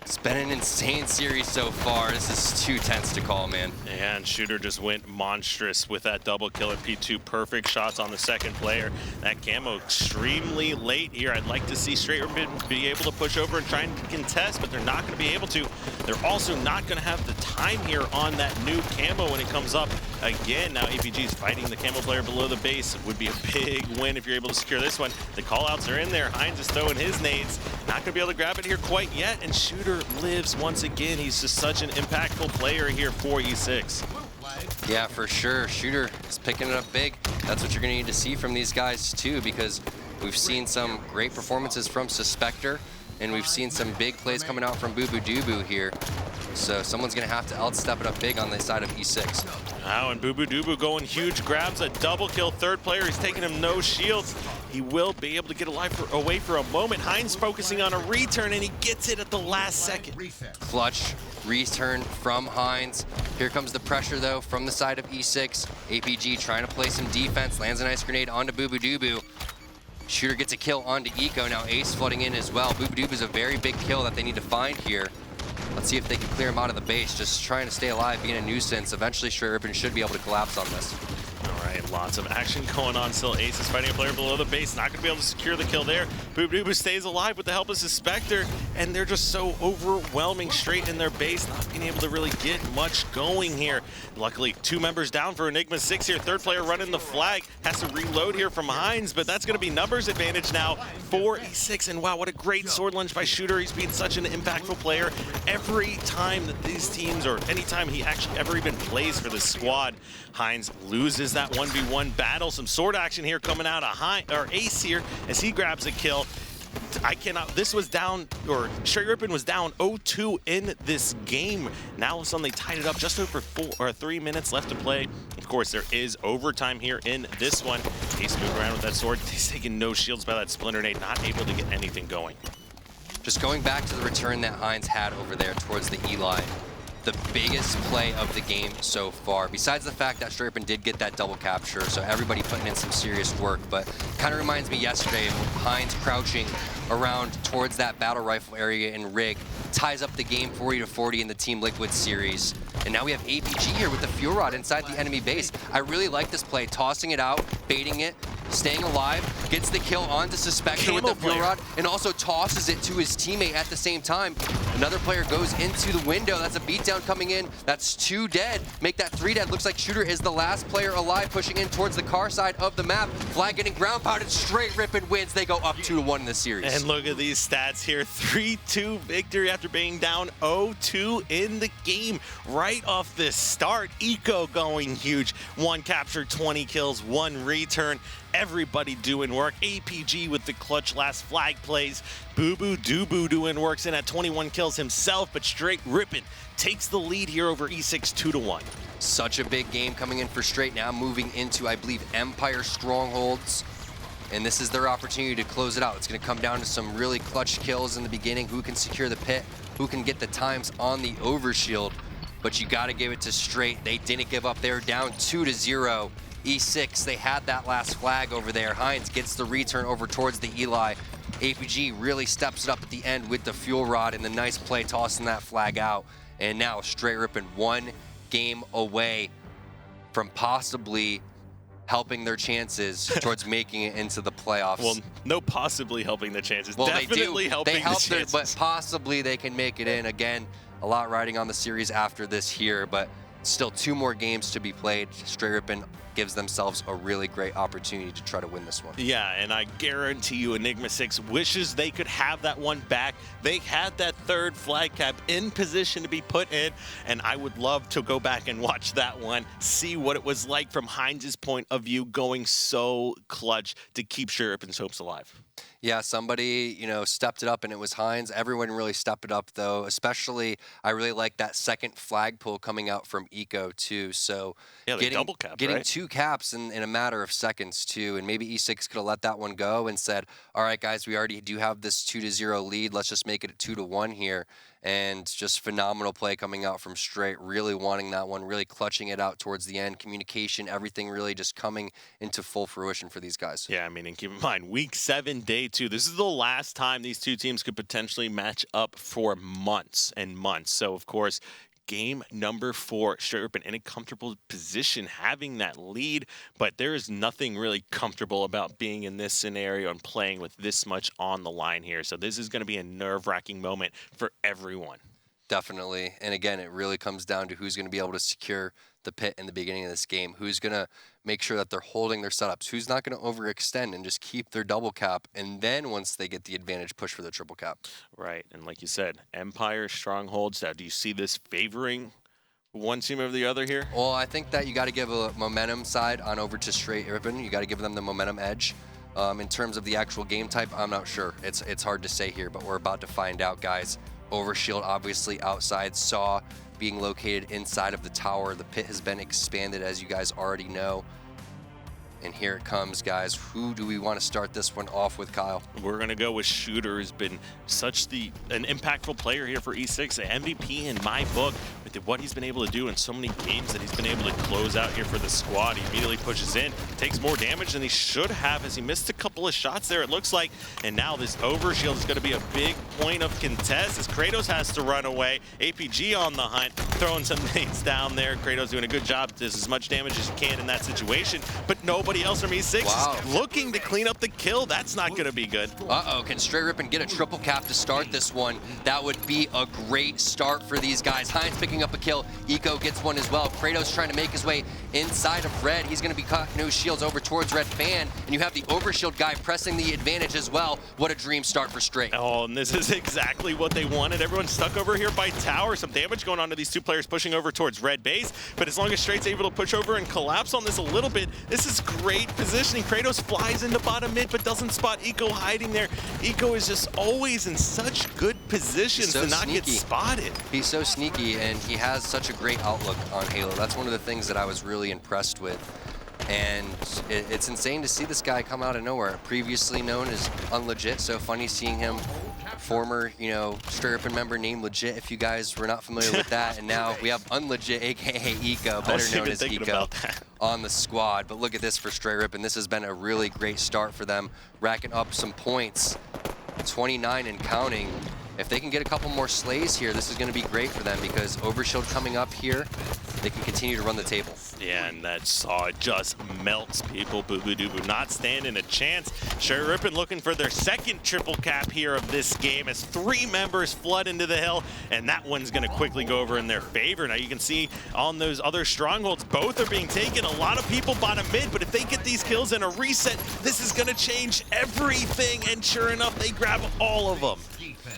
[SPEAKER 2] It's been an insane series so far. This is too tense to call, man.
[SPEAKER 1] And Shooter just went monstrous with that double kill at P2. Perfect shots on the second player. That camo extremely late here. I'd like to see Str8 Rippin be able to push over and try and contest, but they're not going to be able to. They're also not going to have the time here on that new camo when it comes up. Again, now APG is fighting the camo player below the base. It would be a big win if you're able to secure this one. The callouts are in there. Heinz is throwing his nades. Not going to be able to grab it here quite yet, and Shooter lives once again. He's just such an impactful player here for E6.
[SPEAKER 2] Yeah, for sure. Shooter is picking it up big. That's what you're going to need to see from these guys too, because we've seen some great performances from Suspector, and we've seen some big plays coming out from Boo here. So someone's going to have to outstep it up big on the side of E6.
[SPEAKER 1] Wow, and Boo going huge, grabs a double kill. Third player, he's taking him no shields. He will be able to get away for a moment. Heinz focusing on a return, and he gets it at the last second.
[SPEAKER 2] Clutch return from Heinz. Here comes the pressure, though, from the side of E6. APG trying to play some defense, lands a nice grenade onto Boo. Shooter gets a kill onto Eco. Now Ace flooding in as well. Boo is a very big kill that they need to find here. Let's see if they can clear him out of the base. Just trying to stay alive, being a nuisance. Eventually, Str8 Rippin should be able to collapse on this.
[SPEAKER 1] All right, lots of action going on still. Ace is fighting a player below the base. Not going to be able to secure the kill there. Boo stays alive with the help of Suspector, and they're just so overwhelming Str8 in their base, not being able to really get much going here. Luckily, 2 members down for Enigma6 here. Third player running the flag. Has to reload here from Heinz, but that's going to be numbers advantage now for E6. And wow, what a great sword lunge by Shooter. He's been such an impactful player. Every time that these teams, or anytime he actually ever even plays for this squad, Heinz loses that 1v1 battle. Some sword action here coming out of Ace here as he grabs a kill. This was down, or Str8 Rippin was down 0-2 in this game. Now all of a sudden they tied it up, just over 3 minutes left to play. Of course, there is overtime here in this one. Ace moving around with that sword. He's taking no shields by that splinter nade, not able to get anything going.
[SPEAKER 2] Just going back to the return that Heinz had over there towards the E line. The biggest play of the game so far, besides the fact that Str8 Rippin did get that double capture, so everybody putting in some serious work, but kind of reminds me yesterday of Heinz crouching around towards that battle rifle area in Rig, ties up the game 40-40 in the Team Liquid series. And now we have APG here with the fuel rod inside the enemy base. I really like this play, tossing it out, baiting it, staying alive, gets the kill onto Suspector with the fuel rod, and also tosses it to his teammate at the same time. Another player goes into the window. That's a beatdown coming in. That's 2 dead. Make that 3 dead. Looks like Shooter is the last player alive, pushing in towards the car side of the map. Flag getting ground pounded. Str8 Rippin wins. They go up 2-1 in the series.
[SPEAKER 1] And look at these stats here. 3-2 victory after being down 0-2 in the game. Right off this start, Eco going huge. 1 capture, 20 kills, 1 return. Everybody doing work. APG with the clutch last flag plays. Boo Boo Doo doing works in at 21 kills himself, but Str8 Rippin takes the lead here over E6 2-1.
[SPEAKER 2] Such a big game coming in for Str8, now moving into, I believe, Empire Strongholds. And this is their opportunity to close it out. It's going to come down to some really clutch kills in the beginning. Who can secure the pit? Who can get the times on the overshield? But you got to give it to Str8. They didn't give up. They're down 2-0. E6, they had that last flag over there. Hines gets the return over towards the Eli. APG really steps it up at the end with the fuel rod and the nice play tossing that flag out. And now Str8 Rippin 1 game away from possibly helping their chances towards making it into the playoffs.
[SPEAKER 1] Well, no possibly helping their chances.
[SPEAKER 2] Well,
[SPEAKER 1] definitely helping
[SPEAKER 2] they help
[SPEAKER 1] the chances.
[SPEAKER 2] but possibly they can make it in. Again, a lot riding on the series after this here, but still 2 more games to be played. Str8 Rippin gives themselves a really great opportunity to try to win this one.
[SPEAKER 1] Yeah, and I guarantee you Enigma6 wishes they could have that one back. They had that 3rd flag cap in position to be put in, and I would love to go back and watch that one, see what it was like from Hines' point of view, going so clutch to keep Str8 Rippin's hopes alive.
[SPEAKER 2] Yeah, somebody, stepped it up, and it was Hines. Everyone really stepped it up, though. Especially, I really like that 2nd flag pull coming out from Eco, too. So
[SPEAKER 1] yeah, double cap,
[SPEAKER 2] getting
[SPEAKER 1] right?
[SPEAKER 2] 2 caps in a matter of seconds, too. And maybe E6 could have let that one go and said, all right, guys, we already do have this 2-0 lead. Let's just make it a 2-1 here. And just phenomenal play coming out from Str8, really wanting that one, really clutching it out towards the end. Communication, everything really just coming into full fruition for these guys.
[SPEAKER 1] Yeah, I mean, and keep in mind, week 7, day 2, this is the last time these 2 teams could potentially match up for months and months. So, of course, game number 4, Str8 Rippin in a comfortable position, having that lead, but there is nothing really comfortable about being in this scenario and playing with this much on the line here. So this is going to be a nerve-wracking moment for everyone.
[SPEAKER 2] Definitely. And again, it really comes down to who's going to be able to secure the pit in the beginning of this game, who's going to make sure that they're holding their setups, who's not going to overextend and just keep their double cap, and then once they get the advantage, push for the triple cap.
[SPEAKER 1] Right, and like you said, Empire, Strongholds, now do you see this favoring one team over the other here?
[SPEAKER 2] Well, I think that you got to give a momentum side on over to Str8 Rippin. You got to give them the momentum edge. In terms of the actual game type, I'm not sure. It's hard to say here, but we're about to find out, guys. Overshield obviously outside, Saw being located inside of the tower. The pit has been expanded, as you guys already know. And here it comes, guys. Who do we want to start this one off with, Kyle?
[SPEAKER 1] We're going to go with Shooter, who's been such an impactful player here for E6, an MVP in my book, with what he's been able to do in so many games that he's been able to close out here for the squad. He immediately pushes in, takes more damage than he should have, as he missed a couple of shots there, it looks like. And now this overshield is going to be a big point of contest, as Kratos has to run away. APG on the hunt, throwing some nades down there. Kratos doing a good job, does as much damage as you can in that situation, but nobody else from E6 is looking to clean up the kill. That's not going to be good.
[SPEAKER 2] Uh-oh, can Str8 Rippin get a triple cap to start this one? That would be a great start for these guys. Hines picking up a kill. Eco gets one as well. Kratos trying to make his way inside of Red. He's going to be caught no shields over towards Red Fan, and you have the overshield guy pressing the advantage as well. What a dream start for Str8.
[SPEAKER 1] Oh, and this is exactly what they wanted. Everyone's stuck over here by tower. Some damage going on to these 2 players pushing over towards Red base, but as long as Str8's able to push over and collapse on this a little bit, this is great positioning. Kratos flies into bottom mid, but doesn't spot Eco hiding there. Eco is just always in such good positions to not get spotted.
[SPEAKER 2] He's so sneaky, and he has such a great outlook on Halo. That's one of the things that I was really impressed with. And it's insane to see this guy come out of nowhere. Previously known as Unlegit, so funny seeing him, former, Str8 Rippin member named Legit, if you guys were not familiar with that. And now we have Unlegit, aka Eco, better known as Eco, on the squad. But look at this for Str8 Rippin. This has been a really great start for them, racking up some points, 29 and counting. If they can get a couple more slays here, this is going to be great for them, because Overshield coming up here, they can continue to run the table.
[SPEAKER 1] Yeah, and that saw just melts people. Boo-Boo-Doo-Boo not standing a chance. Str8 Rippin looking for their second triple cap here of this game as 3 members flood into the hill, and that one's going to quickly go over in their favor. Now you can see on those other strongholds, both are being taken. A lot of people bottom mid, but if they get these kills and a reset, this is going to change everything, and sure enough, they grab all of them.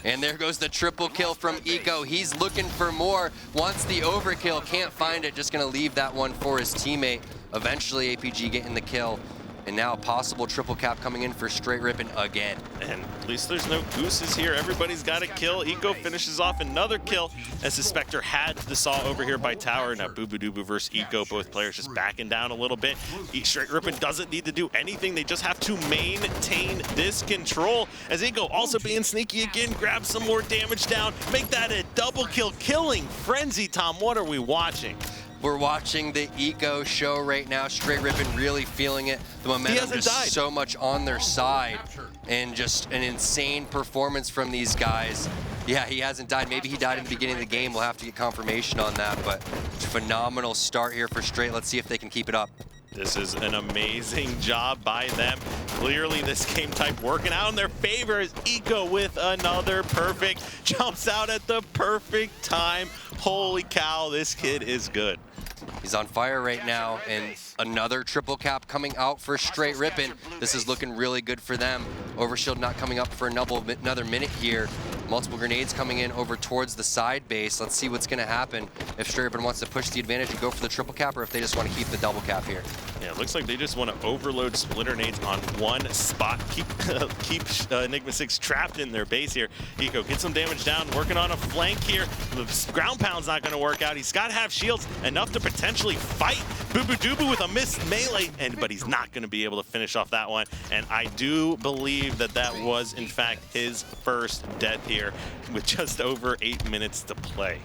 [SPEAKER 2] And there goes the triple kill from Eco. He's looking for more, wants the overkill, can't find it, just gonna leave that one for his teammate. Eventually APG getting the kill, and now a possible triple cap coming in for Str8 Rippin again.
[SPEAKER 1] And at least there's no gooses here. Everybody's got a kill. Eco finishes off another kill as the Spectre had the saw over here by tower. Now Boo-Boo-Doo-Boo versus Eco, both players just backing down a little bit. Str8 Rippin doesn't need to do anything. They just have to maintain this control as Eco also being sneaky again, grab some more damage down, make that a double kill, killing Frenzy. Tom, what are we watching?
[SPEAKER 2] We're watching the Eco show right now. Str8 Rippin really feeling it. The momentum just so much on their side, and just an insane performance from these guys. Yeah, he hasn't died. Maybe he died in the beginning of the game. We'll have to get confirmation on that, but phenomenal start here for Str8. Let's see if they can keep it up.
[SPEAKER 1] This is an amazing job by them. Clearly this game type working out in their favor as Eco with another perfect. Jumps out at the perfect time. Holy cow, this kid is good.
[SPEAKER 2] He's on fire right now, and another triple cap coming out for Str8 Rippin. This is looking really good for them. Overshield not coming up for another minute here. Multiple grenades coming in over towards the side base. Let's see what's gonna happen if Str8 Rippin wants to push the advantage and go for the triple cap, or if they just want to keep the double cap here.
[SPEAKER 1] Yeah, it looks like they just want to overload splitter nades on one spot. Keep Enigma6 trapped in their base here. Eco gets some damage down, working on a flank here. The ground pound's not going to work out. He's got to have shields, enough to potentially fight Boo-Boo-Doo-Boo with a missed melee, but he's not going to be able to finish off that one. And I do believe that that was, in fact, his first death here with just over 8 minutes to play.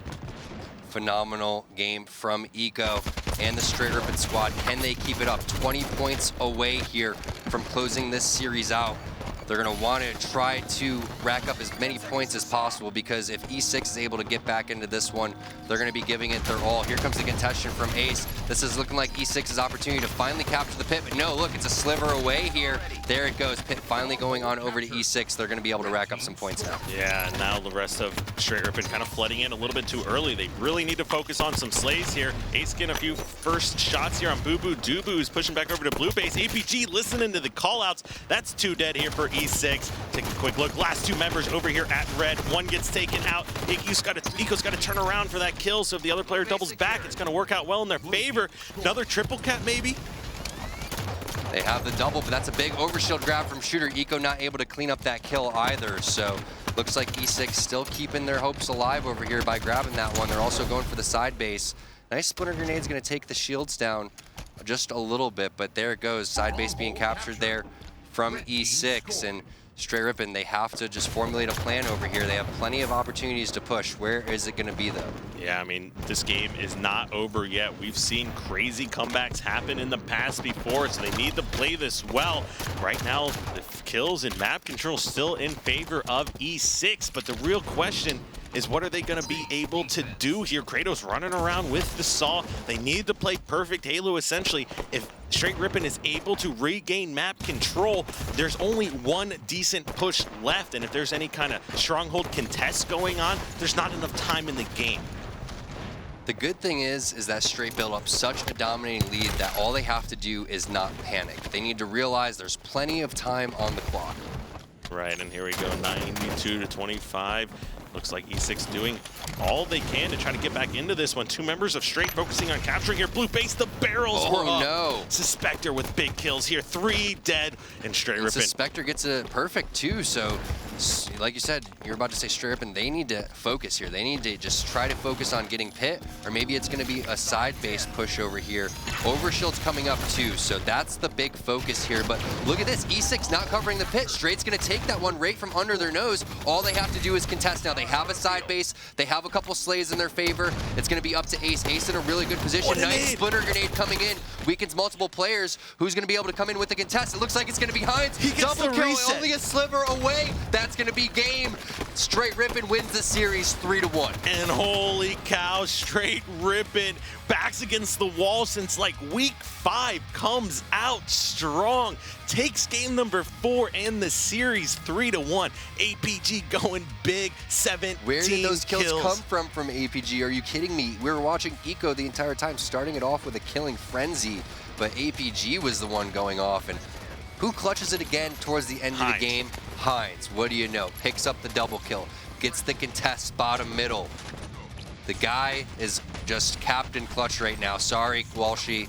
[SPEAKER 2] Phenomenal game from Eco and the Str8 Rippin squad. Can they keep it up? 20 points away here from closing this series out. They're going to want to try to rack up as many points as possible, because if E6 is able to get back into this one, they're going to be giving it their all. Here comes the contention from Ace. This is looking like E6's opportunity to finally capture the pit, but no, look, it's a sliver away here. There it goes. Pit finally going on over to E6. They're going to be able to rack up some points now.
[SPEAKER 1] Yeah, and now the rest of Str8 Rippin kind of flooding in a little bit too early. They really need to focus on some slays here. Ace getting a few first shots here on Boo-Boo-Doo-Boo, who's pushing back over to blue base. APG listening to the callouts. That's 2 dead here for E6. Take a quick look. Last 2 members over here at red. One gets taken out. Eco's got to turn around for that kill, so if the other player doubles back, it's going to work out well in their favor. Another triple cap, maybe?
[SPEAKER 2] They have the double, but that's a big overshield grab from Shooter. Eco not able to clean up that kill either, so looks like E6 still keeping their hopes alive over here by grabbing that one. They're also going for the side base. Nice splitter grenade's going to take the shields down just a little bit, but there it goes. Side base being captured there from E6, and Str8 Rippin, they have to just formulate a plan over here. They have plenty of opportunities to push. Where is it going to be, though?
[SPEAKER 1] Yeah, I mean, this game is not over yet. We've seen crazy comebacks happen in the past before, so they need to play this well. Right now, the kills and map control still in favor of E6, but the real question is, what are they going to be able to do here? Kratos running around with the saw. They need to play perfect Halo, essentially. If Str8 Rippin is able to regain map control, there's only one decent push left, and if there's any kind of stronghold contest going on, there's not enough time in the game.
[SPEAKER 2] The good thing is that Str8 built up such a dominating lead that all they have to do is not panic. They need to realize there's plenty of time on the clock.
[SPEAKER 1] Right, and here we go, 92 to 25. Looks like E6 doing all they can to try to get back into this one. 2 members of Str8 focusing on capturing here. Blue base, the barrels were up.
[SPEAKER 2] No.
[SPEAKER 1] Suspector with big kills here. 3 dead, and Str8 Rippin.
[SPEAKER 2] Suspector gets a perfect too, so like you said, you're about to say Str8 Rippin, they need to focus here. They need to just try to focus on getting pit, or maybe it's going to be a side base push over here. Overshield's coming up too, so that's the big focus here. But look at this, E6 not covering the pit. Str8's going to take that one right from under their nose. All they have to do is contest now. They have a side base. They have a couple slays in their favor. It's going to be up to Ace. Ace in a really good position. Nice splitter grenade coming in. Weakens multiple players. Who's going to be able to come in with the contest? It looks like it's going to be Heinz.
[SPEAKER 1] He gets
[SPEAKER 2] Double
[SPEAKER 1] the
[SPEAKER 2] kill,
[SPEAKER 1] reset.
[SPEAKER 2] only a sliver away. That's going to be game. Str8 Rippin wins the series 3-1.
[SPEAKER 1] And holy cow, Str8 Rippin backs against the wall since like week 5, comes out strong, takes game number 4 and the series 3-1. APG going big, 17
[SPEAKER 2] Where did those kills
[SPEAKER 1] kills.
[SPEAKER 2] come from APG? Are you kidding me? We were watching Eco the entire time, starting it off with a killing frenzy, but APG was the one going off. And who clutches it again towards the end of the game? Heinz. What do you know? Picks up the double kill, gets the contest bottom middle. The guy is just Captain Clutch right now. Sorry, Walshy.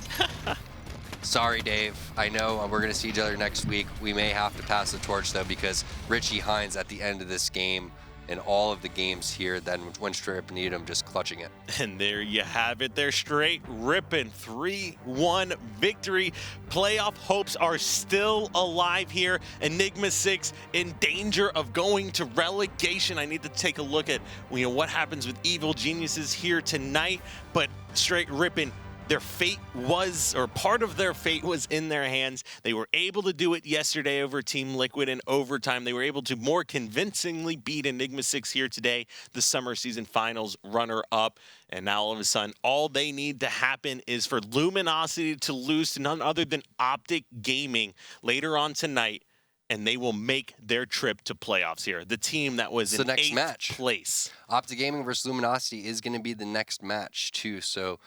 [SPEAKER 2] Sorry, Dave. I know we're going to see each other next week. We may have to pass the torch, though, because Richie Heinz at the end of this game and all of the games here, then when Str8 need him, just clutching it.
[SPEAKER 1] And there you have it. They're Str8 Rippin 3-1 victory. Playoff hopes are still alive here. Enigma6 in danger of going to relegation. I need to take a look at what happens with Evil Geniuses here tonight. But Str8 Rippin, their fate was, or part of their fate was in their hands. They were able to do it yesterday over Team Liquid in overtime. They were able to more convincingly beat Enigma6 here today, the summer season finals runner-up. And now all of a sudden, all they need to happen is for Luminosity to lose to none other than Optic Gaming later on tonight, and they will make their trip to playoffs here. The team that was in 8th place.
[SPEAKER 2] Optic Gaming versus Luminosity is going to be the next match, too. So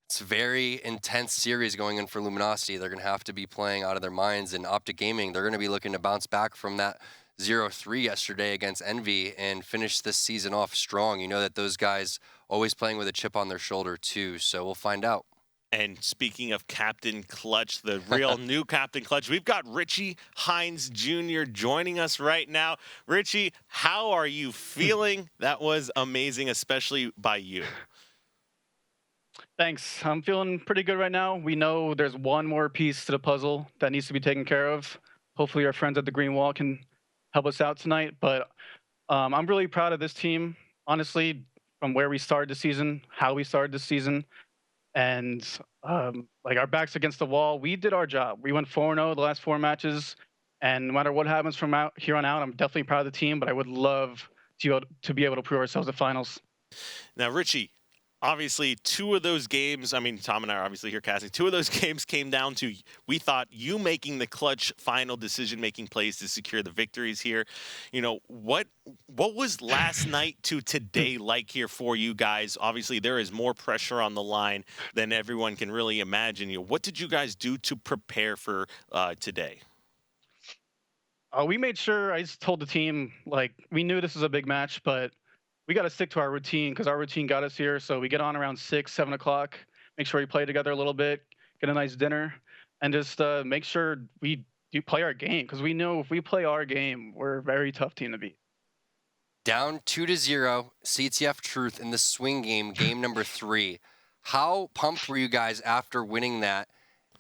[SPEAKER 2] it's a very intense series going in for Luminosity. They're going to have to be playing out of their minds. And Optic Gaming, they're going to be looking to bounce back from that 0-3 yesterday against Envy and finish this season off strong. You know that those guys always playing with a chip on their shoulder, too. So we'll find out.
[SPEAKER 1] And speaking of Captain Clutch, the real new Captain Clutch, we've got Richie Heinz Jr. joining us right now. Richie, how are you feeling? That was amazing, especially by you.
[SPEAKER 3] Thanks. I'm feeling pretty good right now. We know there's one more piece to the puzzle that needs to be taken care of. Hopefully our friends at the Green Wall can help us out tonight. But I'm really proud of this team, honestly, from where we started the season, how we started the season. And like our backs against the wall, we did our job. We went 4-0 the last 4 matches. And no matter what happens from here on out, I'm definitely proud of the team. But I would love to be able to prove ourselves at finals.
[SPEAKER 1] Now, Richie, obviously, 2 of those games, I mean, Tom and I are obviously here casting, 2 of those games came down to, we thought, you making the clutch final decision-making plays to secure the victories here. You know, what was last night to today like here for you guys? Obviously, there is more pressure on the line than everyone can really imagine. What did you guys do to prepare for today?
[SPEAKER 3] We made sure, I just told the team, like, we knew this was a big match, but we got to stick to our routine because our routine got us here. So we get on around 6, 7 o'clock, make sure we play together a little bit, get a nice dinner, and just make sure we do play our game because we know if we play our game, we're a very tough team to beat.
[SPEAKER 2] Down 2-0, CTF Truth in the swing game, game number 3. How pumped were you guys after winning that?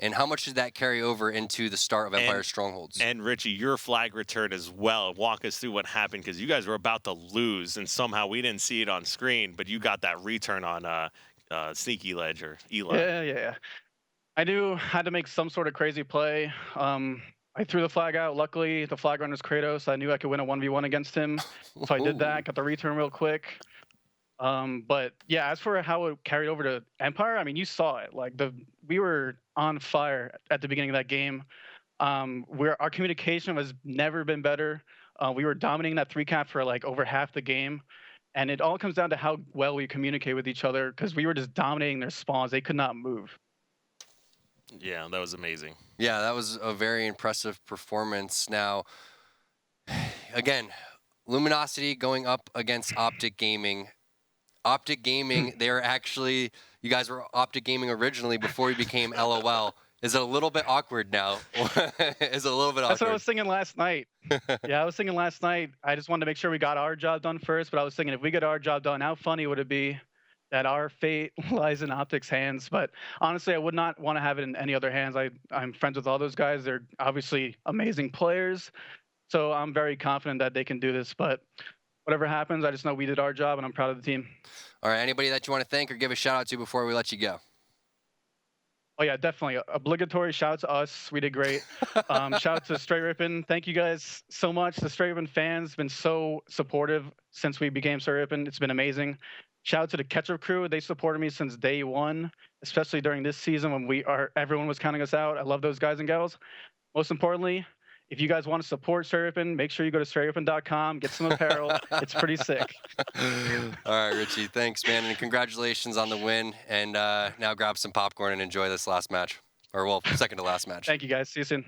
[SPEAKER 2] And how much did that carry over into the start of Empire Strongholds?
[SPEAKER 1] And Richie, your flag return as well. Walk us through what happened because you guys were about to lose, and somehow we didn't see it on screen, but you got that return on Sneaky Ledge or Eli.
[SPEAKER 3] Yeah. I knew I had to make some sort of crazy play. I threw the flag out. Luckily, the flag runner's Kratos. I knew I could win a 1v1 against him. So I did that, got the return real quick. But yeah, as for how it carried over to Empire, I mean, you saw it. Like we were on fire at the beginning of that game. Our communication has never been better. We were dominating that 3-cap for like over half the game. And it all comes down to how well we communicate with each other because we were just dominating their spawns. They could not move.
[SPEAKER 1] Yeah, that was amazing.
[SPEAKER 2] Yeah, that was a very impressive performance. Now, again, Luminosity going up against Optic Gaming. Optic Gaming, they're actually, you guys were Optic Gaming originally before you became LOL. Is it a little bit awkward now? Is it a little bit awkward?
[SPEAKER 3] That's what I was thinking last night. Yeah, I was thinking last night. I just wanted to make sure we got our job done first, but I was thinking if we get our job done, how funny would it be that our fate lies in Optic's hands? But honestly, I would not want to have it in any other hands. I'm friends with all those guys. They're obviously amazing players. So I'm very confident that they can do this. But whatever happens, I just know we did our job, and I'm proud of the team.
[SPEAKER 2] All right, anybody that you want to thank or give a shout out to before we let you go?
[SPEAKER 3] Oh yeah, definitely. Obligatory shout out to us. We did great. Shout out to Str8 Rippin. Thank you guys so much. The Str8 Rippin fans been so supportive since we became Str8 Rippin. It's been amazing. Shout out to the Ketchup crew. They supported me since day one, especially during this season when everyone was counting us out. I love those guys and gals. Most importantly, if you guys want to support Str8 Rippin, make sure you go to straightrippin.com, get some apparel. It's pretty sick.
[SPEAKER 2] All right, Richie, thanks, man, and congratulations on the win. And now grab some popcorn and enjoy this last match, or well, second to last match.
[SPEAKER 3] Thank you guys. See you soon.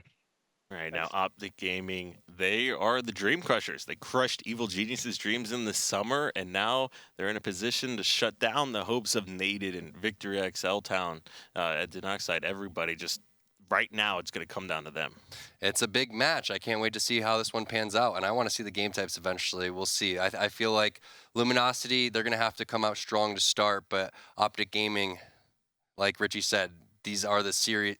[SPEAKER 1] All right, now Optic Gaming, they are the Dream Crushers. They crushed Evil Genius's dreams in the summer, and now they're in a position to shut down the hopes of Nated and Victory XL Town at Denoxide. Everybody just right now, it's going to come down to them.
[SPEAKER 2] It's a big match. I can't wait to see how this one pans out, and I want to see the game types eventually. We'll see. I feel like Luminosity, they're going to have to come out strong to start, but Optic Gaming, like Richie said, these are the serious,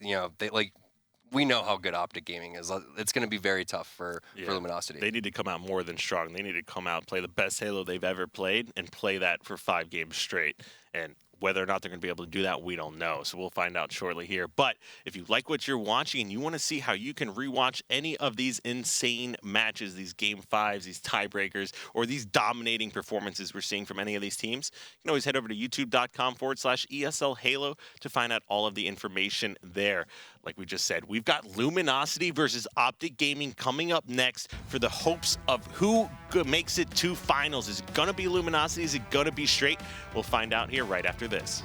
[SPEAKER 2] we know how good Optic Gaming is. It's going to be very tough for Luminosity.
[SPEAKER 1] They need to come out more than strong. They need to come out, play the best Halo they've ever played, and play that for 5 games straight. And whether or not they're going to be able to do that, we don't know. So we'll find out shortly here. But if you like what you're watching and you want to see how you can rewatch any of these insane matches, these Game 5s, these tiebreakers, or these dominating performances we're seeing from any of these teams, you can always head over to youtube.com/ESL Halo to find out all of the information there. Like we just said, we've got Luminosity versus Optic Gaming coming up next for the hopes of who makes it to finals. Is it going to be Luminosity? Is it going to be Str8? We'll find out here right after this.